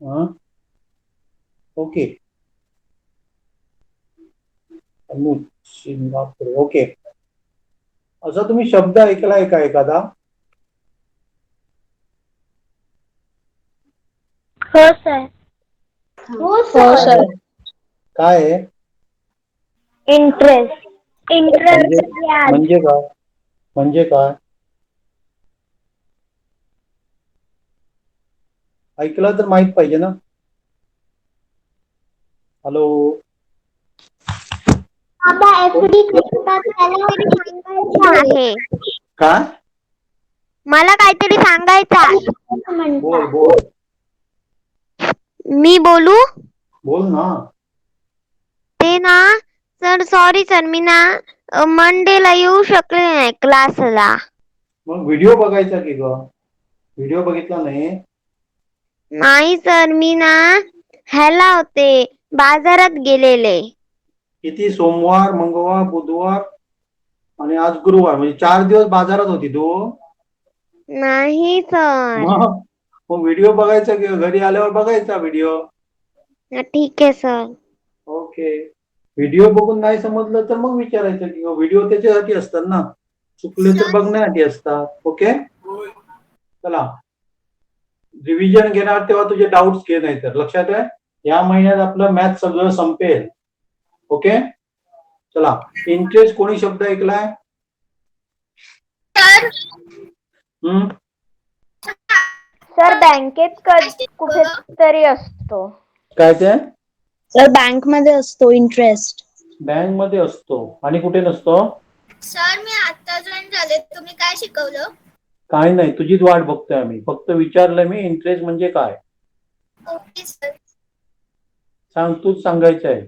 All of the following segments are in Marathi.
हा ओके सिंगापूर ओके. असा तुम्ही शब्द ऐकलाय का एखादा? हो सर. हो काय सर. आहे? काय आहे? इंटरेस्ट. म्हणजे इंटरेस्ट व्याज. म्हणजे काय? म्हणजे काय? ऐकलं तर माहित पाहिजे ना. हॅलो. आता एफडी करतात त्याला सांगायचं आहे. काय? मला काहीतरी सांगायचं आहे. बोल बोल मी बोलू? बोल ना. ते ना सर सॉरी सर मी ना मंडेला येऊ शकले नाही क्लासला. मग व्हिडिओ बघायचा की ग? व्हिडिओ बघितला नाही? नाही सर मी ना ह्याला होते बाजारात गेलेले. किती? सोमवार, मंगळवार, बुधवार आणि आज गुरुवार, म्हणजे 4 दिवस बाजारात होती तू? नाही सर. मग व्हिडिओ बघायचा की घरी आल्यावर बघायचा व्हिडिओ. ठीक आहे सर. ओके. व्हिडिओ बघून नाही समजलं तर मग विचारायचं की व्हिडिओ त्याच्यासाठी असतात ना, चुकले तर बघण्यासाठी असतात. ओके चला रिव्हिजन घेणार तेव्हा तुझे डाऊट्स घे, नाही तर लक्षात आहे या महिन्यात आपलं मॅथ सगळं संपेल. ओके चला. इंटरेस्ट कोणी शब्द ऐकलाय? सर बँकेत कुठेतरी असतो. काय ते? सर बँक मध्ये असतो इंटरेस्ट. बँक मध्ये असतो. आणि कुठे नसतो? सर मी आता जॉईन झाले, तुम्ही काय शिकवलं? काय नाही, तुझीच वाट बघतोय आम्ही. फक्त विचारलं मी इंटरेस्ट म्हणजे काय. Okay sir. सांग, तूच सांगायचं आहे.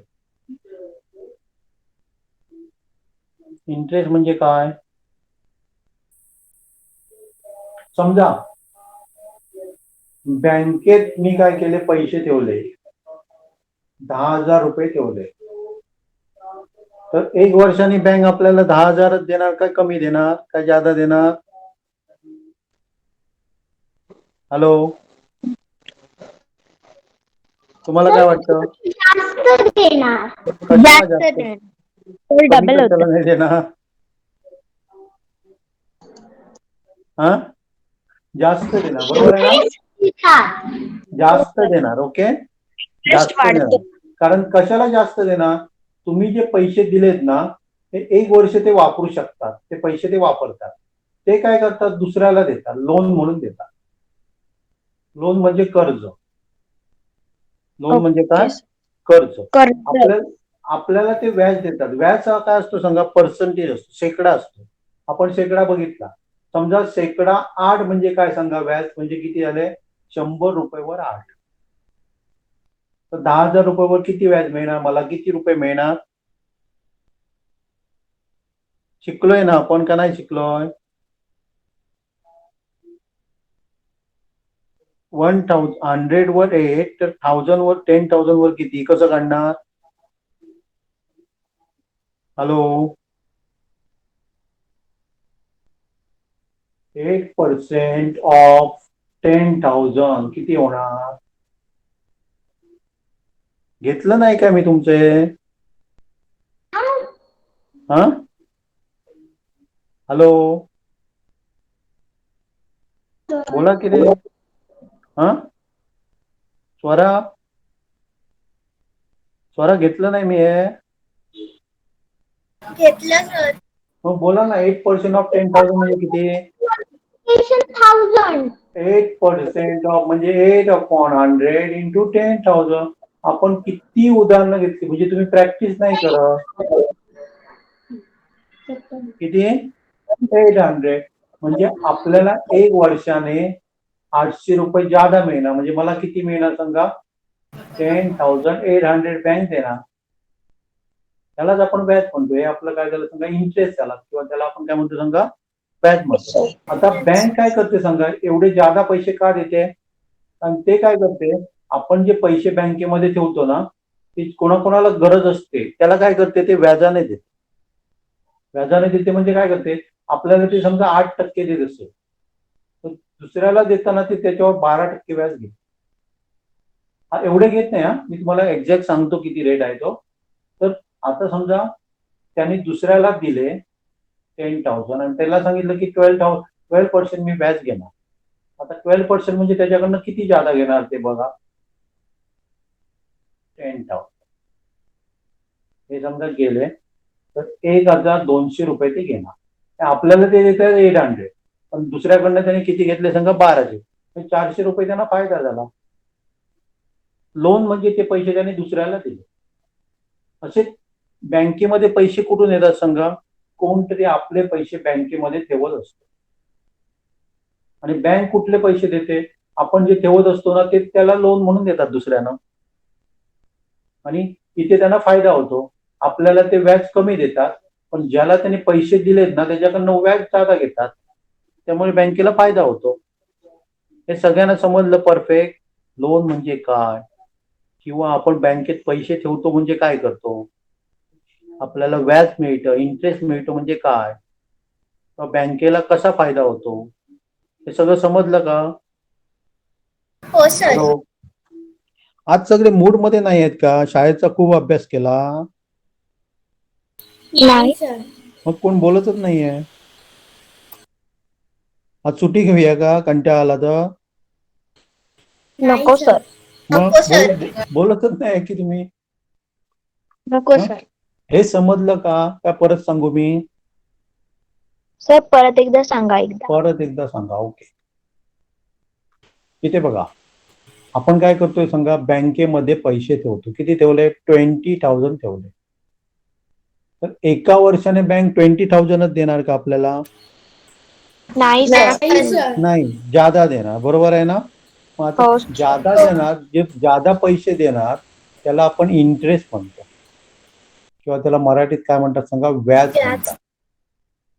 इंटरेस्ट म्हणजे काय? समजा बँकेत मी काय केले, पैसे ठेवले, 10,000 रुपये ठेवले, तर 1 वर्षाने बँक आपल्याला 10,000च देणार काय कमी देणार काय जादा देणार? हॅलो, तुम्हाला काय वाटतं? जास्त देणार. कशाला जास्त? कमी डबल कशाला होतं. नाही देणार? हा जास्त देणार, बरोबर आहे ना? जास्त देणार. ओके जास्त देणार. कारण कशाला जास्त देणार? तुम्ही जे पैसे दिलेत ना ते 1 वर्ष ते वापरू शकतात, ते पैसे ते वापरतात. ते काय करतात? दुसऱ्याला देतात, लोन म्हणून देतात. लोन म्हणजे कर्ज. लोन म्हणजे काय? कर्ज. आपल्याला ते व्याज देतात. व्याज काय असतो सांगा? पर्सेंटेज असतो, शेकडा असतो. आपण शेकडा बघितला. समजा शेकडा 8 म्हणजे काय सांगा? व्याज म्हणजे किती झाले? 100 रुपयेवर 8. तर 10,000 रुपयावर किती व्याज मिळणार मला? किती रुपये मिळणार? शिकलोय ना आपण का नाही शिकलोय? 100 वर 8 तर 1000 वर 10,000 वर किती? कसं काढणार? हॅलो. 8% ऑफ 10,000 किती होणार? घेतलं नाही का मी तुमचे? हा हॅलो, बोला की रे. हा स्वरा, स्वरा घेतलं नाही मी हे. घेतलं सर. मग बोला ना. 8% ऑफ 10,000 म्हणजे किती? 8% ऑफ म्हणजे 8/100 इंटू 10,000. आपण किती उदाहरणं घेतली, म्हणजे तुम्ही प्रॅक्टिस नाही करत. किती? 800. म्हणजे आपल्याला 1 वर्षाने 800 रुपये जादा मिळणार. म्हणजे मला किती मिळणार सांगा? 10,800 बँक देणार. त्यालाच आपण व्याज म्हणतो. हे आपलं काय झालं सांगा? इंटरेस्ट झाला, किंवा त्याला आपण काय म्हणतो सांगा? व्याज म्हणतो. आता बँक काय करते सांगा? एवढे जादा पैसे का देते? आणि ते काय करते? आपण जे पैसे बँकेमध्ये ठेवतो ना, ते कोणाकोणाला गरज असते त्याला काय करते? ते व्याजाने देते. व्याजाने देते म्हणजे काय करते? आपल्याला ते समजा 8% देत असेल, तर दुसऱ्याला देताना ते त्याच्यावर 12% व्याज घेत. हा एवढे घेत नाही. हा मी तुम्हाला एक्झॅक्ट सांगतो किती रेट आहे तो. तर आता समजा त्यांनी दुसऱ्याला दिले 10,000 आणि त्याला सांगितलं की 12% मी व्याज घेणार. आता 12% म्हणजे त्याच्याकडनं किती जादा घेणार ते बघा. 10,000 हे समजा गेले तर 1,200 रुपये ते घेणार. आपल्याला ते देतात 800, पण दुसऱ्याकडनं त्यांनी किती घेतले सांगा 1200. 400 रुपये त्यांना फायदा झाला. लोन म्हणजे ते पैसे त्यांनी दुसऱ्याला दिले. असे बँकेमध्ये पैसे कुठून येतात सांगा. कोणतरी आपले पैसे बँकेमध्ये ठेवत असतो आणि बँक कुठले पैसे देते. आपण जे ठेवत असतो ना ते त्याला लोन म्हणून देतात दुसऱ्यानं आणि इथे त्यांना फायदा होतो. आपल्याला ते व्याज कमी देतात, पण ज्याला त्यांनी पैसे दिलेत ना त्याच्याकडनं व्याज जादा घेतात. त्यामुळे बँकेला फायदा होतो. हे सगळ्यांना समजलं परफेक्ट. लोन म्हणजे काय किंवा आपण बँकेत पैसे ठेवतो म्हणजे काय करतो. आपल्याला व्याज मिळतं, इंटरेस्ट मिळतो म्हणजे काय, बँकेला कसा फायदा होतो, हे सगळं समजलं का? हो सर. हॅलो, आज सगळे मूड मध्ये नाही आहेत का? शाळेचा खूप अभ्यास केला नाही सर. मग कोण बोलतच नाहीये. आज सुट्टी घेऊया का? कंटाळा आला तर नको सर. मग नको सर. बोलतच नाही की तुम्ही. नको हं? सर. हे समजलं का परत सांगू मी? सर परत एकदा सांगा एकदा. परत एकदा सांगा. ओके, इथे बघा आपण काय करतोय सांगा. बँकेमध्ये पैसे ठेवतो. किती ठेवले? 20,000 ठेवले. तर एका वर्षाने बँक 20,000च देणार का आपल्याला? नाही नाही सर. सर. नाही, जादा देणार. बरोबर आहे ना? मग आता हो. जादा देणार, जे जादा पैसे देणार त्याला आपण इंटरेस्ट म्हणतो किंवा त्याला मराठीत काय म्हणतात सांगा? व्याज म्हणतात.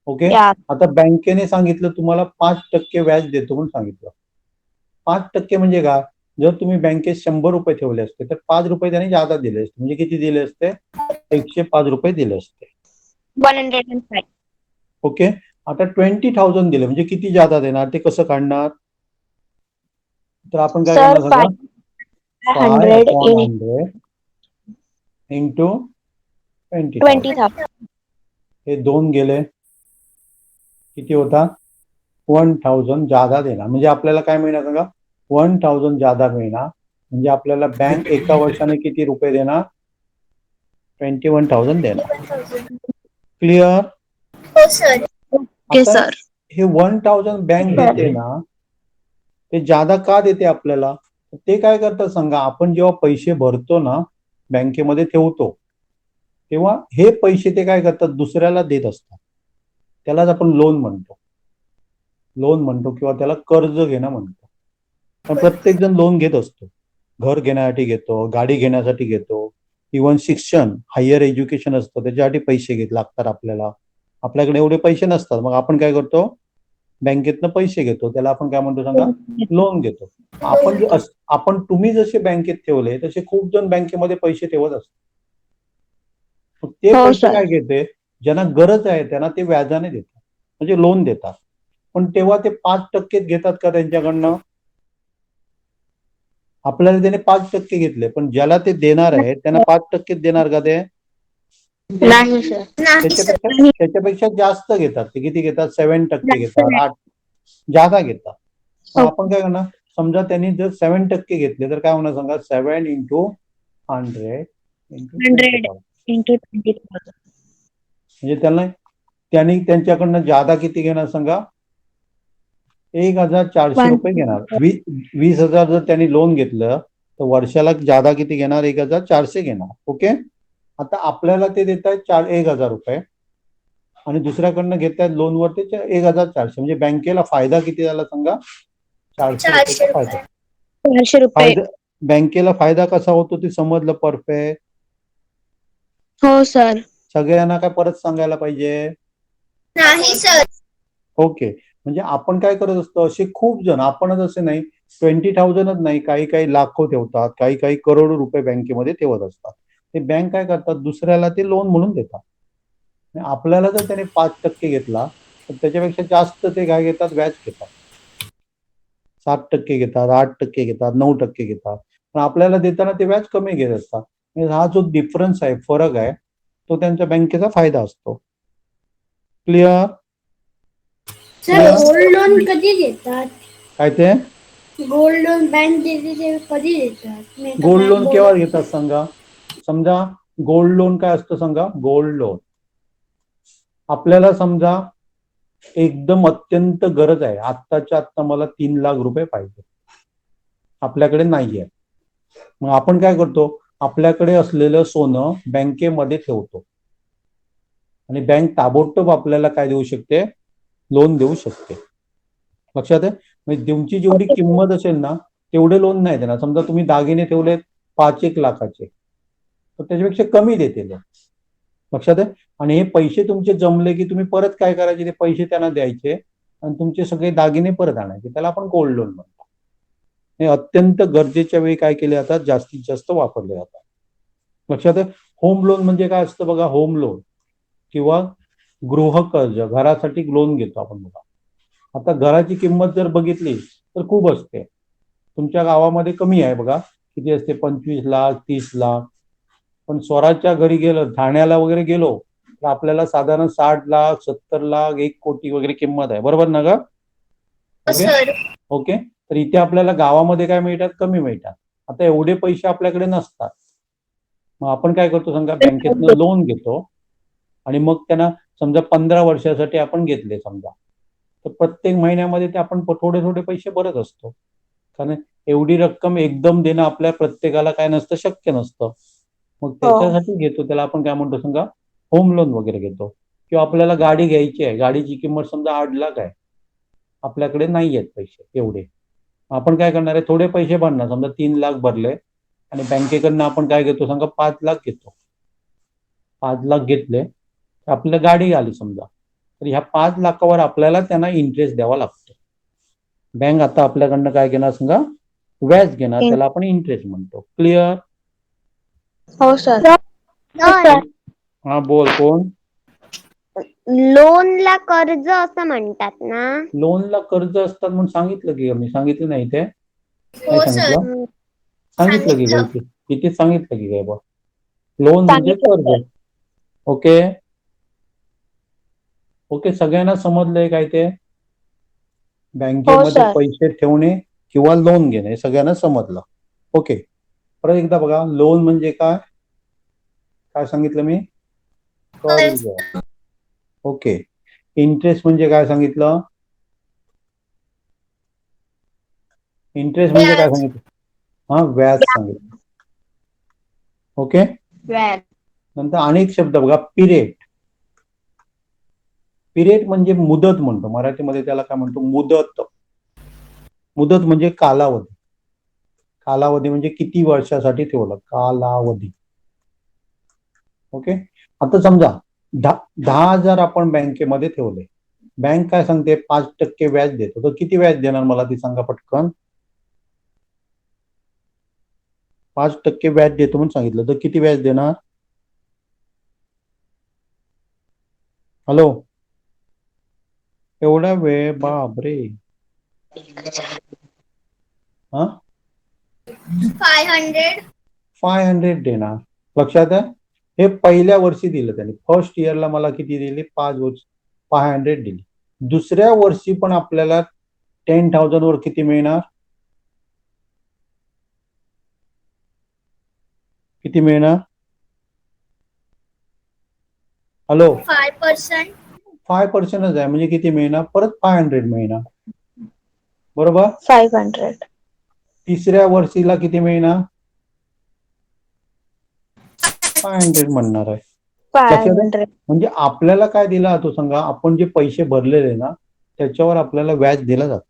ओके. यात. आता बँकेने सांगितलं तुम्हाला 5% व्याज देतो म्हणून सांगितलं. 5% म्हणजे काय? जर तुम्ही बँकेत 100 रुपये ठेवले असते तर 5 रुपये त्यांनी जादा दिले असते. म्हणजे किती दिले असते? 105 रुपये दिले असते. 105. ओके. आता 20,000 दिले म्हणजे किती जादा देणार ते कसं काढणार? तर आपण काय सर करणार सांगा? 500 इंटू 20,000. 20,000. हे 2 गेले, किती होता? 1,000 जादा देणार. म्हणजे आपल्याला काय मिळणार सांगा? 1,000 जादा मिळणार. म्हणजे आपल्याला बँक एका वर्षाने किती रुपये देणार? 21,000 देणार. क्लिअर? हो सर. ओके आता सर. हे 1,000 बँक देते ना, ते जादा का देते आपल्याला? ते काय करतात सांगा. आपण जेव्हा पैसे भरतो ना, बँकेमध्ये ठेवतो, तेव्हा हे पैसे ते काय करतात? दुसऱ्याला देत असतात. त्यालाच आपण लोन म्हणतो किंवा त्याला कर्ज घेणं म्हणतो. पण प्रत्येक जण लोन घेत असतो. घर घेण्यासाठी घेतो, गाडी घेण्यासाठी घेतो, इव्हन शिक्षण, हायर एज्युकेशन असतं त्याच्यासाठी पैसे लागतात आपल्याला. आपल्याकडे एवढे पैसे नसतात, मग आपण काय करतो? बँकेतनं पैसे घेतो. त्याला आपण काय म्हणतो सांगा? लोन घेतो. आपण तुम्ही जसे बँकेत ठेवले तसे खूप जण बँकेमध्ये पैसे ठेवत असतात. मग ते हो, पैसे सर. काय घेते? ज्यांना गरज आहे त्यांना ते व्याजाने देतात, म्हणजे लोन देतात. पण तेव्हा ते 5% घेतात का त्यांच्याकडनं? आपल्याला त्याने 5% घेतले, पण ज्याला ते देणार आहे त्यांना 5% देणार का ते? नाही सर. नाही सर. त्याच्यापेक्षा जास्त घेतात. ते किती घेतात? 7% घेतात, 8 जादा घेतात. मग आपण काय करणार? समजा त्यांनी जर 7% घेतले तर काय होणार सांगा? 7 इंटू 100 इंटू 100 इंटू 20,000. म्हणजे त्यांनी त्यांच्याकडनं जादा किती घेणार सांगा? 1,400 रुपये घेणार. 20,000 जर त्यांनी लोन घेतलं तर वर्षाला जादा किती घेणार? 1,400 घेणार. ओके. आता आपल्याला ते देत आहेत 1,000 रुपये आणि दुसऱ्याकडनं घेत आहेत लोनवर ते 1,400. म्हणजे बँकेला फायदा किती झाला सांगा? 400 रुपयाचा फायदा. 400 रुपये. बँकेला फायदा कसा होतो ते समजलं परफेक्ट? हो सर. सगळ्यांना काय परत सांगायला पाहिजे? नाही सर. ओके. म्हणजे आपण काय करत असतो? असे खूप जण, आपणच असे नाही, 20,000च नाही, काही लाखो ठेवतात, काही करोडो रुपये बँकेमध्ये ठेवत असतात. ते बँक काय करतात? दुसऱ्याला ते लोन म्हणून देतात. आणि आपल्याला जर त्याने 5% घेतला तर त्याच्यापेक्षा जास्त ते काय घेतात? व्याज घेतात. 7% घेतात, 8% घेतात, 9% घेतात. पण आपल्याला देताना ते व्याज कमी घेत असतात. म्हणजे हा जो डिफरन्स आहे, फरक आहे, तो त्यांच्या बँकेचा फायदा असतो. क्लिअर? सर गोल्ड लोन कधी देतात? काय ते गोल्ड लोन बँक देते ते कधी देतात? मी आता गोल्ड काय लोन केव्हा घेतात सांगा? समजा गोल्ड लोन काय असतं सांगा? गोल्ड लोन आपल्याला समजा एकदम अत्यंत गरज आहे, आत्ताच्या आत्ता मला 3 लाख रुपये पाहिजे, आपल्याकडे नाहीये. मग आपण काय करतो? आपल्याकडे असलेलं सोनं बँकेमध्ये ठेवतो आणि बँक ताबडतोब आपल्याला काय देऊ शकते? लोन देऊ शकते. लक्षात आहे? म्हणजे तुमची जेवढी किंमत असेल ना तेवढे लोन नाही देणार. समजा तुम्ही दागिने ठेवलेत 5-1 लाखाचे, तर त्याच्यापेक्षा कमी देते लोन. लक्षात आहे? आणि हे पैसे तुमचे जमले की तुम्ही परत काय करायचे? ते पैसे त्यांना द्यायचे आणि तुमचे सगळे दागिने परत आणायचे. त्याला आपण गोल्ड लोन म्हणतो. हे अत्यंत गरजेच्या वेळी काय केले जातात? जास्तीत जास्त वापरले जातात. लक्षात आहे? होम लोन म्हणजे काय असतं बघा? होम लोन किंवा गृह कर्ज, घरासाठी लोन घेतो आपण बघा. आता घराची किंमत जर बघितली तर खूप असते. तुमच्या गावामध्ये कमी आहे बघा, किती असते? 25 लाख, 30 लाख. पण स्वराजच्या घरी गेलं, ठाण्याला वगैरे गेलो तर आपल्याला साधारण 60 लाख, 70 लाख, 1 कोटी वगैरे किंमत आहे. बरोबर ना ग? Sir okay. तर इथे आपल्याला गावामध्ये काय मिळतात? कमी मिळतात. आता एवढे पैसे आपल्याकडे नसतात. मग आपण काय करतो सांगा? बँकेतनं लोन घेतो आणि मग त्यांना समजा 15 वर्षासाठी आपण घेतले समजा, तर प्रत्येक महिन्यामध्ये ते आपण थोडे थोडे पैसे भरत असतो. कारण एवढी रक्कम एकदम देणं आपल्या प्रत्येकाला काय नसतं, शक्य नसतं. मग त्याच्यासाठी घेतो, त्याला आपण काय म्हणतो सांगा? होम लोन वगैरे घेतो. किंवा आपल्याला गाडी घ्यायची आहे, गाडीची किंमत समजा 8 लाख आहे, आपल्याकडे नाही आहेत पैसे एवढे. आपण काय करणार आहे? थोडे पैसे भरणार. समजा 3 लाख भरले आणि बँकेकडनं आपण काय घेतो सांगा? 5 लाख घेतो. 5 लाख घेतले, आपल्याला गाडी आली समजा, तर ह्या 5 लाखावर आपल्याला त्यांना इंटरेस्ट द्यावा लागतो. बँक आता आपल्याकडनं काय घेणार सांगा? व्याज घेणार. त्याला आपण इंटरेस्ट म्हणतो. क्लिअर? हो सर. हा बोल. कोण? लोनला कर्ज असं म्हणतात ना? लोनला कर्ज असतात म्हणून सांगितलं की मी? सांगितलं नाही ते? नाही हो सर सांगितलं? सांगितलं की सांगितलं. काय? इथे सांगितलं की काय बा? लोन म्हणजे सांगितलं कर्ज. ओके ओके, सगळ्यांना समजलंय काय ते? बँकेमध्ये सर. पैसे ठेवणे किंवा लोन घेणे हे सगळ्यांना समजलं. ओके, परत एकदा बघा. लोन म्हणजे काय? काय सांगितलं मी? कर्ज. ओके. इंटरेस्ट म्हणजे काय सांगितलं? इंटरेस्ट म्हणजे काय व्याज. सांगितलं? हा, व्याज सांगितलं. ओके. व्याज. नंतर अनेक शब्द बघा. पिरियड. पिरियड म्हणजे मुदत म्हणतो मराठीमध्ये, त्याला काय म्हणतो? मुदत. मुदत म्हणजे कालावधी. कालावधी म्हणजे किती वर्षासाठी ठेवलं, कालावधी. ओके. आता समजा 10,000 आपण बँकेमध्ये ठेवले. बँक काय सांगते? 5% व्याज देतो. तर किती व्याज देणार मला ती सांगा पटकन? 5% व्याज देतो म्हणून सांगितलं, तर किती व्याज देणार? हॅलो, एवढा वेळ? बापरे. हा, 500. 500 देणार. लक्षात आहे? हे पहिल्या वर्षी दिलं त्यांनी. फर्स्ट इयरला मला किती दिली? 500 दिली. दुसऱ्या वर्षी पण आपल्याला 10,000 वर किती मिळणार? किती मिळणार? हॅलो, 5%. 5%च आहे म्हणजे किती मिळणार? परत 500 मिळणार. बरोबर. 500. तिसऱ्या वर्षीला किती मिळणार? 500 म्हणणार आहे. लक्षात आहे? 500. म्हणजे आपल्याला काय दिला जातो सांगा? आपण जे पैसे भरलेले ना त्याच्यावर आपल्याला व्याज दिलं जातं.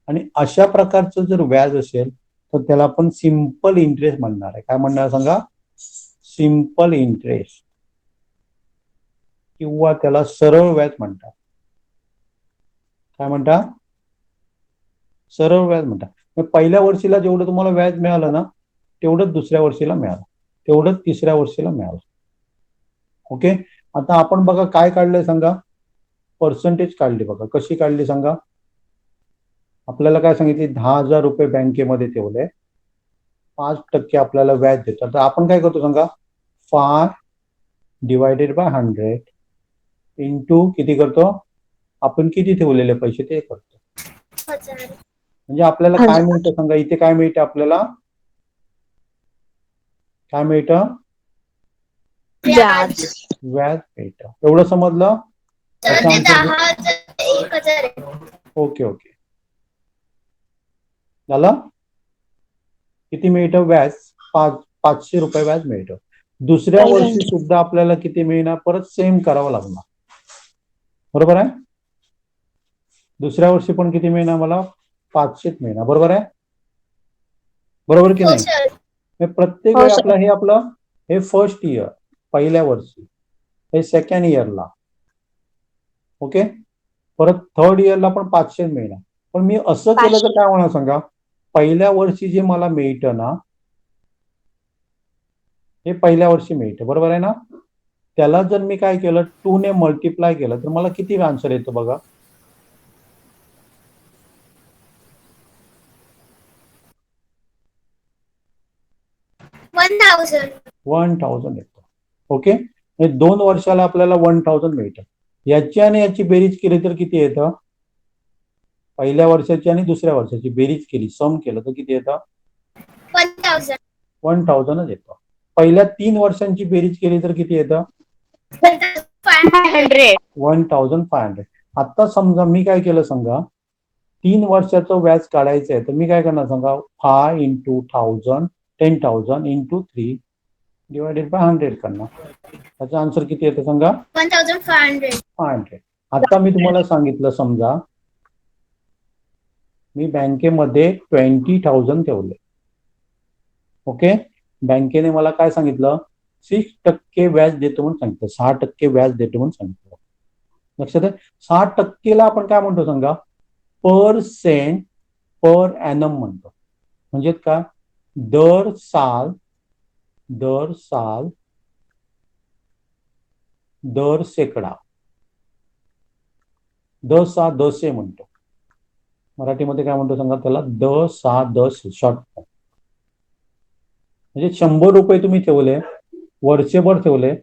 आणि अशा प्रकारचं जर व्याज असेल तर त्याला आपण सिंपल इंटरेस्ट म्हणणार आहे. काय म्हणणार सांगा? सिंपल इंटरेस्ट किंवा त्याला सरळ व्याज म्हणतात. काय म्हणतात? सरळ व्याज म्हणतात. मग पहिल्या वर्षीला जेवढं तुम्हाला व्याज मिळालं ना तेवढंच दुसऱ्या वर्षीला मिळालं, तेवढंच तिसऱ्या वर्षीला मिळालं. ओके. आता आपण बघा काय काढलंय सांगा? पर्सेंटेज काढली बघा. कशी काढली सांगा? आपल्याला काय सांगितले 10,000 रुपये बँकेमध्ये ठेवले, 5% आपल्याला व्याज देतात. तर आपण काय करतो सांगा, 5 डिवायडेड बाय 100 इंटू किती करतो, आपण किती ठेवलेले पैसे ते करतो. हजार. म्हणजे आपल्याला काय मिळतं सांगा, इथे काय मिळतं आपल्याला, काय मिळतं, व्याज. व्याज मिळतं. एवढं समजलं? तर याचा ते answer 10,000 ते 1,000 आहे. ओके ओके झालं. किती मिळतं व्याज, 500 रुपये व्याज मिळतं. दुसऱ्या वर्षी सुद्धा आपल्याला किती मिळणार, परत सेम करावं लागणार, बरोबर आहे. दुसऱ्या वर्षी पण किती मिळणार मला, 500 मिळणार, बरोबर आहे, बरोबर की हो नाही. सर. हे प्रत्येक हो, वेळी सर. आपलं हे फर्स्ट इयर पहिल्या वर्षी, हे सेकंड इयरला, ओके. परत थर्ड इयरला पण 500 मिळणार. पण मी असं केलं तर काय होणार सांगा, पहिल्या वर्षी जे मला मिळतं ना, हे पहिल्या वर्षी मिळतं, बरोबर आहे ना. त्याला जर मी काय केलं, 2 ने मल्टिप्लाय केलं तर मला किती आन्सर येतो बघा, 1,000. 1000 येतो. ओके, 2 वर्षाला आपल्याला 1000 मिळतं. याची आणि याची बेरीज केली तर किती येतं, पहिल्या वर्षाची आणि दुसऱ्या वर्षाची बेरीज केली, सम केलं तर किती येतं, 1,000. 1000च येतं. पहिल्या 3 वर्षांची बेरीज केली तर किती येतं, 1,500. 1500. आता समजा मी काय केलं सांगा, 3 वर्षाचं व्याज काढायचं आहे, तर मी काय करणार सांगा, 5 इंटू 1000 10,000 इंटू 3 डिवायडेड बाय 100 करणार. त्याचा आन्सर किती येतं सांगा, 1,500. 500. आता मी तुम्हाला सांगितलं, समजा मी बँकेमध्ये 20,000 ठेवले, ओके. बँकेने मला काय सांगितलं, 6% व्याज देतो म्हणून सांगितलं, 6% व्याज देतो म्हणून सांगितलं. लक्षात आहे. 6%ला आपण काय म्हणतो सांगा, पर्सेंट पर ॲनम म्हणतो. म्हणजे काय, दर साल दर सेकडा, दसा दसे म्हणतो. मराठीमध्ये काय म्हणतो सांगा त्याला, दस शॉर्ट फॉर्म. म्हणजे 100 रुपये तुम्ही ठेवले, वर्षभर ठेवले,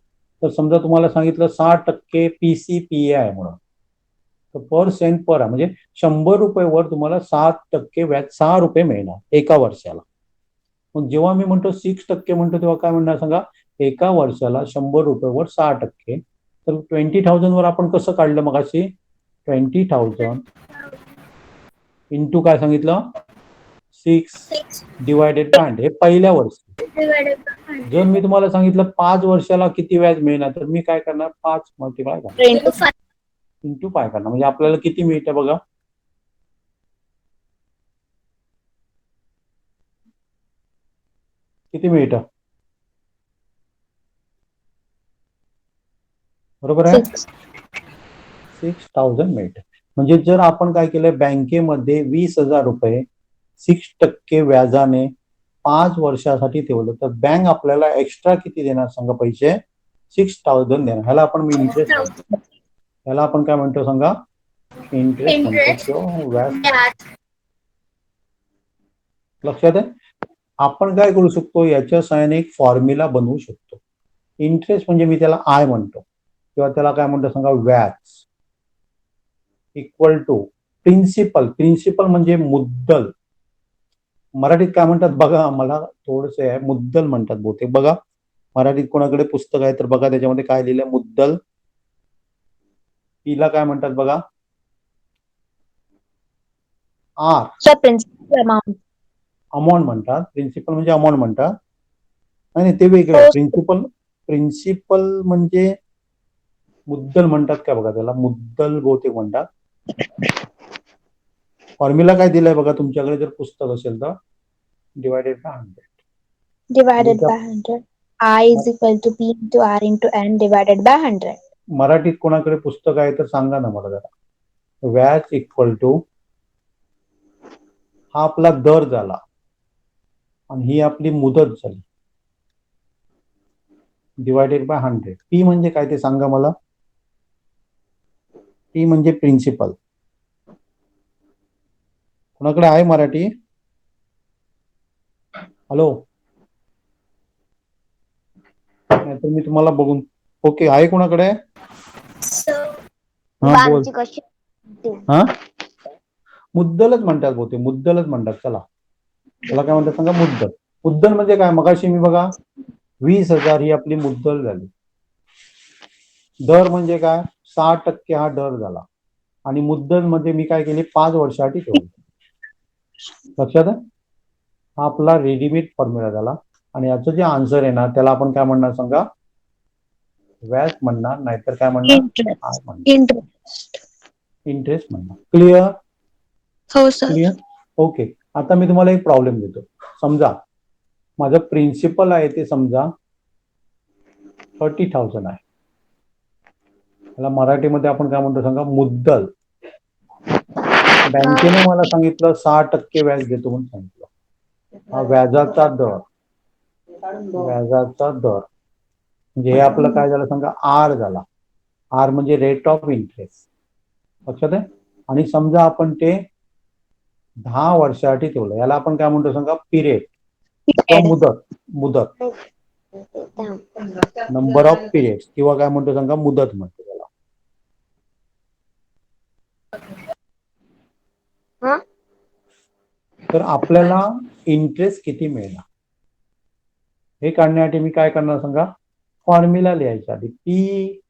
तर समजा तुम्हाला सांगितलं 6% PCPA आहे म्हणून, तर पर्सेंट पर म्हणजे 100 रुपयेवर तुम्हाला 7% व्याज, 6 रुपये मिळणार एका वर्षाला. मग जेव्हा मी म्हणतो 6% म्हणतो, तेव्हा काय म्हणणार सांगा, एका वर्षाला 100 रुपयेवर 6%. तर 20,000 वर आपण कसं काढलं मग, अशी 20,000 इंटू काय सांगितलं, 6 डिवायडेड बाय 100, हे पहिल्या वर्षी. जर मी तुम्हाला सांगितलं 5 वर्षाला किती व्याज मिळणार, तर मी काय करणार, 5 मल्टिप्लाय करणार, इंटू 5 करणार. म्हणजे आपल्याला किती मिळतं बघा, किती मिळतं, बरोबर आहे, 6,000 मिळतं. म्हणजे जर आपण काय केलं, बँकेमध्ये 20,000 रुपये 6% व्याजाने 5 वर्षासाठी ठेवलं, तर बँक आपल्याला एक्स्ट्रा किती देणार सांगा, पैसे 6,000 देणार. ह्याला आपण इंटरेस्ट म्हणतो. ह्याला आपण काय म्हणतो सांगा, इंटरेस्ट म्हणतो किंवा व्याज. लक्षात आहे. आपण काय करू शकतो, याच्या सहाय्याने एक फॉर्म्युला बनवू शकतो. इंटरेस्ट म्हणजे मी त्याला आय म्हणतो, किंवा त्याला काय म्हणतो सांगा, व्याज इक्वल टू प्रिन्सिपल म्हणजे मुद्दल. मराठीत काय म्हणतात बघा, मला थोडंसं आहे, मुद्दल म्हणतात बहुतेक. बघा मराठीत कोणाकडे पुस्तक आहे तर बघा, त्याच्यामध्ये काय लिहिलंय, मुद्दल. तिला काय म्हणतात बघा, आर प्रिन्सिपल अमाउंट. अमाऊंट म्हणतात. प्रिन्सिपल म्हणजे अमाऊंट म्हणतात, आणि ते वेगळं आहे. प्रिन्सिपल म्हणजे मुद्दल म्हणतात का बघा, त्याला मुद्दल बहुतेक म्हणतात. फॉर्म्युला काय दिलाय बघा तुमच्याकडे, जर पुस्तक असेल तर, divided by 100. Divided by 100. I is equal to P into R into N divided by 100. मराठीत कोणाकडे पुस्तक आहे तर सांगा ना मला जरा. व्याज इक्वल टू, हा आपला दर झाला आणि ही आपली मुदत झाली, डिवायडेड बाय 100. पी म्हणजे काय ते सांगा मला. पी म्हणजे प्रिन्सिपल. कोणाकडे आहे मराठी? हॅलो, नाहीतर मी तुम्हाला बघून. ओके, आहे कोणाकडे? हा बोल. आमची कशी हा, मुद्दलच म्हणतात बोलते, मुद्दलच म्हणतात. चला, त्याला काय म्हणतात सांगा? मुद्दल. मुद्दल म्हणजे काय? मगाशी मी बघा 20,000 ही आपली मुद्दल झाली. दर म्हणजे काय? 6% हा दर झाला. आणि मुद्दल मध्ये मी काय केली? 5 वर्षासाठी ठेवली. लक्षात आहे? हा आपला रेडीमेड फॉर्म्युला झाला. आणि याचं जे आन्सर आहे ना, त्याला आपण काय म्हणणार सांगा? व्याज म्हणणार, नाहीतर काय म्हणणार? आय म्हणणार, इंटरेस्ट म्हणणार. क्लिअर? हो सर. क्लिअर? ओके. आता मी तुम्हाला एक प्रॉब्लेम देतो. समजा माझं प्रिन्सिपल आहे ते समजा 30,000 आहे. त्याला मराठीमध्ये आपण काय म्हणतो सांगा? मुद्दल. बँकेने मला सांगितलं 6% व्याज देतो म्हणून सांगितलं. हा व्याजाचा दर. व्याजाचा दर म्हणजे हे आपलं काय झालं सांगा? आर झाला. आर म्हणजे रेट ऑफ इंटरेस्ट. लक्षात आहे? आणि समजा आपण ते 10 वर्षासाठी ठेवलं. याला आपण काय म्हणतो सांगा? पिरियड किंवा मुदत. मुदत, नंबर ऑफ पिरियड, किंवा काय म्हणतो सांगा? मुदत म्हणतो त्याला. हा? तर आपल्याला इंटरेस्ट किती मिळणार हे काढण्यासाठी मी काय करणार सांगा? फॉर्म्युला लिहायचा आधी. P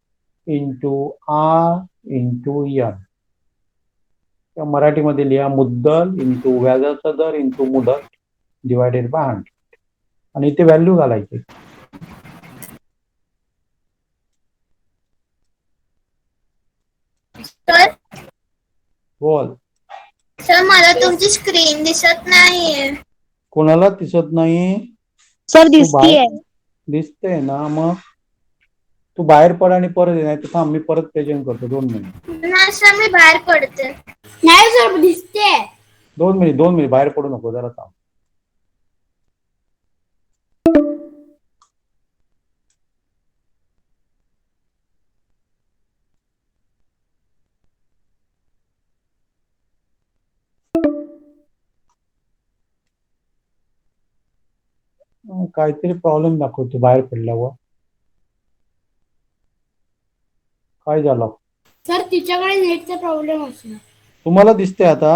into R into N. मराठीमध्ये लिहा मुद्दल इंटू व्याजाचा दर इंटू मुदत डिवायडेड बाय 100. आणि इथे व्हॅल्यू घालायची. सर बोल. सर मला तुमची स्क्रीन दिसत नाहीये. कोणाला दिसत नाही? सर तू बाहेर दिसतीये. दिसते ना, मग तू बाहेर पड आणि परत ये. नाही तर थांब, मी परत प्रेझेंट करतो. 2 मिनिट. नाही सर मी बाहेर पडते. नाही सर दिसते. 2 मिनिट, 2 मिनिट. बाहेर पडू नको, जरा थांब. काहीतरी प्रॉब्लेम दाखवतो बाहेर पडल्यावर. काय झालं? सर तिच्याकडे नेटचा प्रॉब्लेम असणार. तुम्हाला दिसते आता?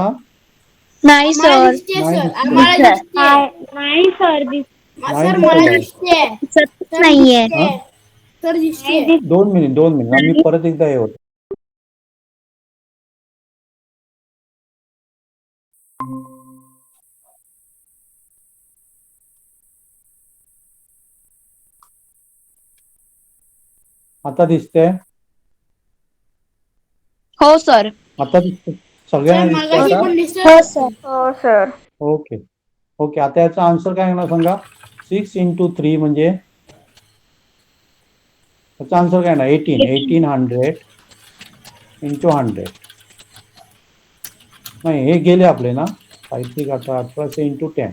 नाही आम्हाला सर. दिसते नाही सर. दिसते. आम्हाला दिसते. नाही सर नाही सर दिसते मला का? दिसते. दिसतच सर नाहीये. दिसते. सर दिसते. 2 मिनिट, 2 मिनिट. आम्ही परत एकदा हे होतो. आता दिसते? हो सर. आता दिसते? सर सगळ्यांना दिसते मगाशी आता? पण दिसत हो होतं. सर. हो सर. ओके. ओके, आता याचा आन्सर काय येणार सांगा? 6 इंटू 3 म्हणजे याचा आन्सर काय येणार? 1800 इंटू 100. नाही, हे गेले आपले ना. 5 3 18 इंटू 10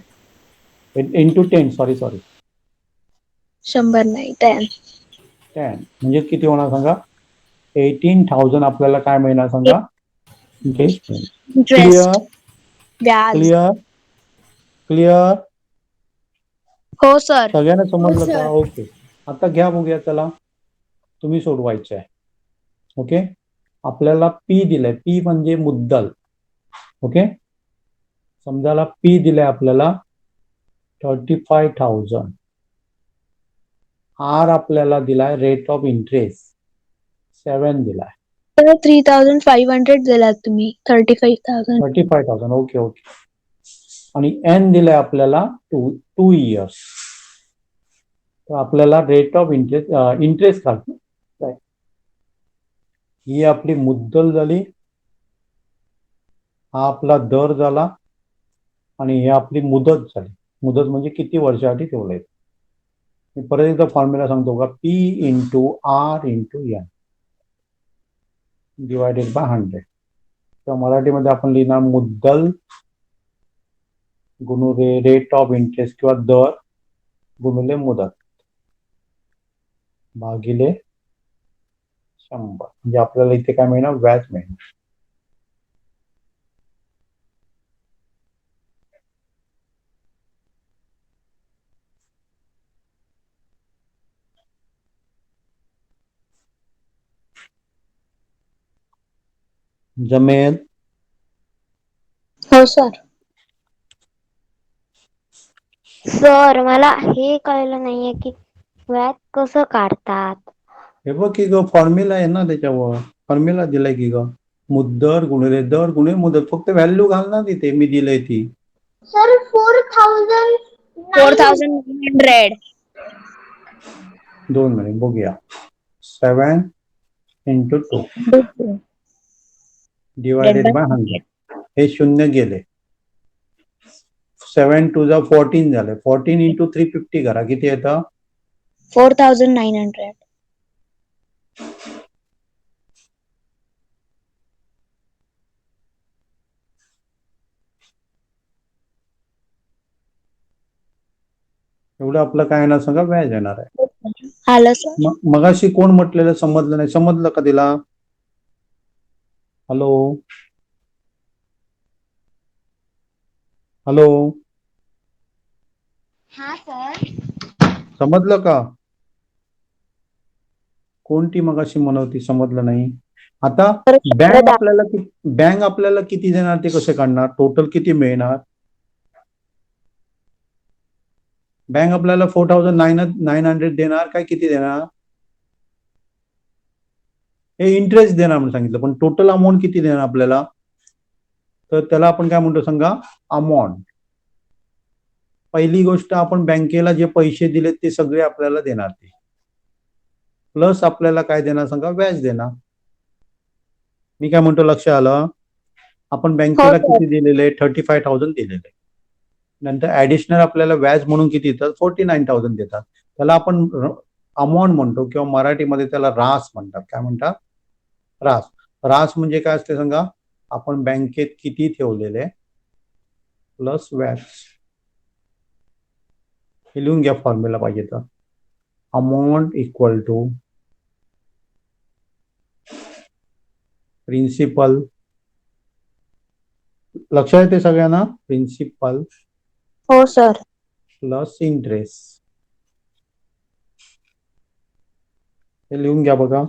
इंटू 10. सॉरी 100 नाही 10. 10 म्हणजे किती होणार सांगा? 18,000 आपल्याला काय मिळणार सांगा? इंटरेस्ट. इंटरेस्ट. क्लिअर? व्याज. क्लिअर? क्लिअर? हो सर. सगळ्यांना समजलं का? सर. ओके. आता घ्या बघूया. चला, तुम्ही सोडवायचे आहे. ओके. आपल्याला पी दिलंय. पी म्हणजे मुद्दल. ओके. समजायला पी दिलंय आपल्याला 35,000. आर आपल्याला दिलाय रेट ऑफ इंटरेस्ट 7 दिलाय. तर 3,500 दिलात तुम्ही. 35,000. 35,000. Okay okay. आणि एन दिलाय आपल्याला 2 इयर्स. तर आपल्याला रेट ऑफ इंटरेस्ट काढतो. ही आपली मुद्दल झाली, हा आपला दर झाला, आणि ही आपली मुदत झाली. मुदत म्हणजे किती वर्षासाठी ठेवलंय. मी परत एकदा फॉर्म्युला सांगतो का? P into R into N divided by 100. तर मराठीमध्ये आपण लिहिणार मुद्दल गुणुले रेट ऑफ इंटरेस्ट किंवा दर गुणुले मुदत भागिले 100. म्हणजे आपल्याला इथे काय मिळणार? व्याज मिळणार. जमेल. हो सर. सर मला हे कळलं नाहीये की व्याज कसं काढतात. हे बघ की ग फॉर्म्युला आहे ना त्याच्यावर. फॉर्म्युला दिलाय की ग. मुद्दल गुणिले दर गुणिले मुदत. फक्त व्हॅल्यू घाल ना तिथे मी दिलंय ती. सर 4000 4,900. 2 मिनिट बघूया. 7 into 2 divided by 100. हे शून्य गेले. 7 2 जा 14 झाले. 14 into 350 करा किती येतं? 4,900. एवढं आपलं काय येणार सांगा व्याज येणार आहे. आलं सर. मगाशी कोण म्हटलेलं समजलं नाही. समजलं का तिला? हॅलो हॅलो हा सर. समजलं का? कोणती मगाशी म्हणवती समजलं नाही. आता बँक आपल्याला किती देणार ते कसे काढणार? टोटल किती मिळणार? बँक आपल्याला 4,900 देणार काय किती देणार? हे इंटरेस्ट देणार म्हणून सांगितलं, पण टोटल अमाऊंट किती देणार आपल्याला? तर त्याला आपण काय म्हणतो सांगा? अमाऊंट. पहिली गोष्ट आपण बँकेला जे पैसे दिलेत ते सगळे आपल्याला देणार ते, प्लस आपल्याला काय देणार सांगा? व्याज देणार. मी काय म्हणतो लक्ष आलं? आपण बँकेला किती दिलेले? 35,000 दिलेले. नंतर ऍडिशनल आपल्याला व्याज म्हणून किती देतात? 49,000 देतात. त्याला आपण अमाऊंट म्हणतो किंवा मराठीमध्ये त्याला रास म्हणतात. काय म्हणतात? रास. रास म्हणजे काय असते सांगा? आपण बँकेत किती ठेवलेले प्लस व्याज. हे लिहून घ्या फॉर्म्युला पाहिजे तर. Amount equal to principal. लक्षात येते सगळ्यांना? प्रिन्सिपल हो सर. Plus interest. हे लिहून घ्या बघा.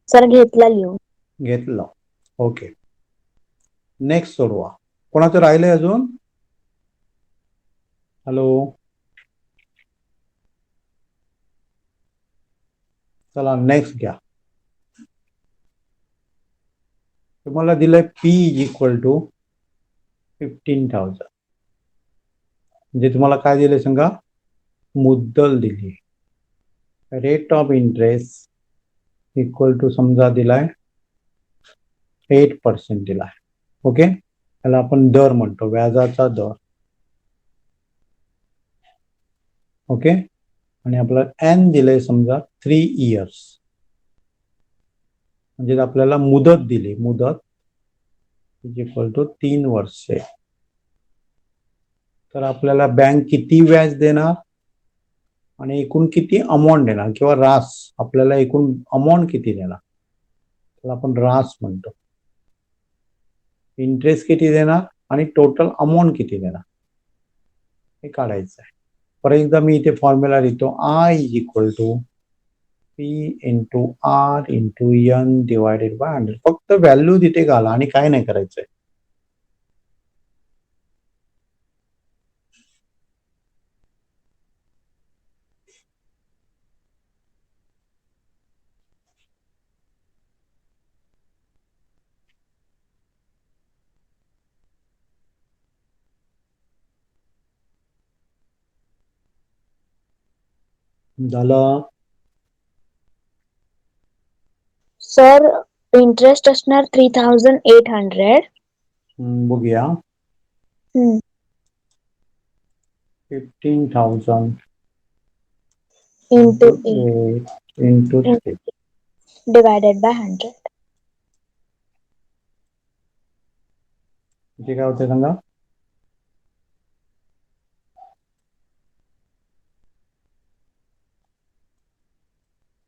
सर घेतला लिहून. घेतलं. ओके. नेक्स्ट सोडवा. कोणाचं राहिलंय अजून? हॅलो चला नेक्स्ट घ्या. तुम्हाला दिलंय P इज इक्वल टू 15,000. म्हणजे तुम्हाला काय दिलंय सांगा? मुद्दल दिली. Rate of interest equal to समजा दिलाय 8% दिलाय. ओके. त्याला आपण दर म्हणतो, व्याजाचा दर. ओके. आणि आपल्याला N दिलंय समजा 3 इयर्स. म्हणजे आपल्याला मुदत दिली. मुदत इज इक्वल टू 3 वर्षे. तर आपल्याला बँक किती व्याज देणार आणि एकूण किती अमाऊंट देणार किंवा रास आपल्याला एकूण अमाऊंट किती देणार त्याला आपण रास म्हणतो. इंटरेस्ट किती देणार आणि टोटल अमाऊंट किती देणार हे काढायचं आहे. परत एकदा मी इथे फॉर्म्युला लिहितो. I is equal to P into R into N divided by 100. फक्त व्हॅल्यू तिथे घाला आणि काय नाही करायचंय. झालं. सर इंटरेस्ट असणार 3,800. बघूया. 15,000 इंटू इंटू 3. Divided by 100. किती काय होते सांगा?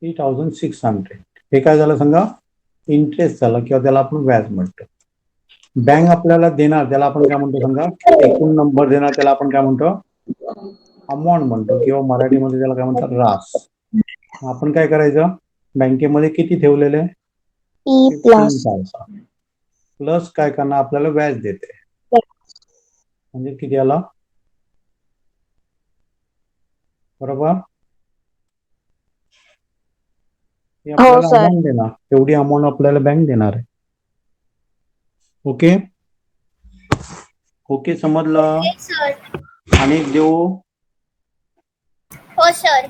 $3,600. हे काय झालं सांगा? इंटरेस्ट झालं किंवा त्याला आपण व्याज म्हणतो. बँक आपल्याला देणार त्याला आपण काय म्हणतो सांगा, एकूण नंबर देणार त्याला आपण काय म्हणतो, अमाऊंट म्हणतो, किंवा मराठीमध्ये त्याला काय म्हणतात, रास. आपण काय करायचं, बँकेमध्ये किती ठेवलेले, P plus प्लस काय करणार, आपल्याला व्याज देते, म्हणजे किती आला, बरोबर. हे आपल्याला sir. अमाऊंट देणार, एवढी अमाऊंट आपल्याला बँक देणार आहे. ओके ओके, समजलं. सर. आणि एक देऊ. हो सर.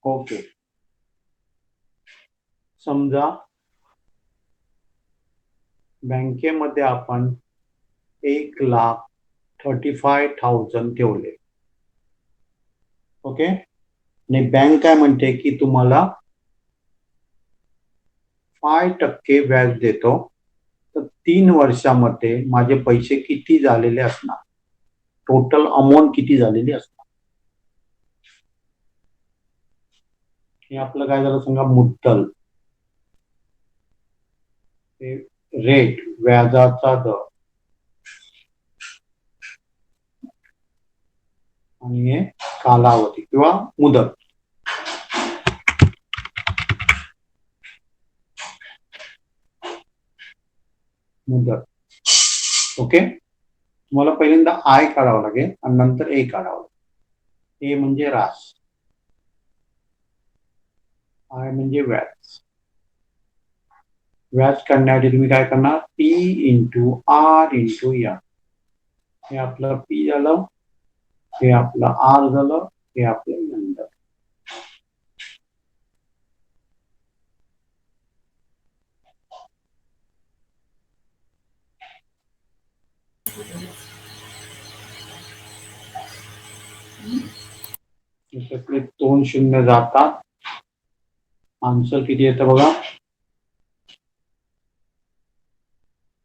ओके, समजा बँकेमध्ये आपण 1,35,000 ठेवले. ओके, आणि बँक काय म्हणते की तुम्हाला 5% व्याज देतो. तर 3 वर्षामध्ये माझे पैसे किती झालेले असणार, टोटल अमाऊंट किती झालेली असणार. हे आपलं काय झालं सांगा, मुद्दल, रेट, व्याजाचा दर, आणि हे कालावधी किंवा मुदत. मुदत. ओके, तुम्हाला पहिल्यांदा आय काढावं लागेल आणि नंतर ए काढावं लागेल. ए म्हणजे रास, आय म्हणजे व्याज. व्याज काढण्यासाठी तुम्ही काय करणार, P into R into N. हे आपलं पी झालं, हे आपलं आर झालं, हे आपलं एन झालं. त्याच्याकडे 2 शून्य जातात. आन्सर किती येतं बघा,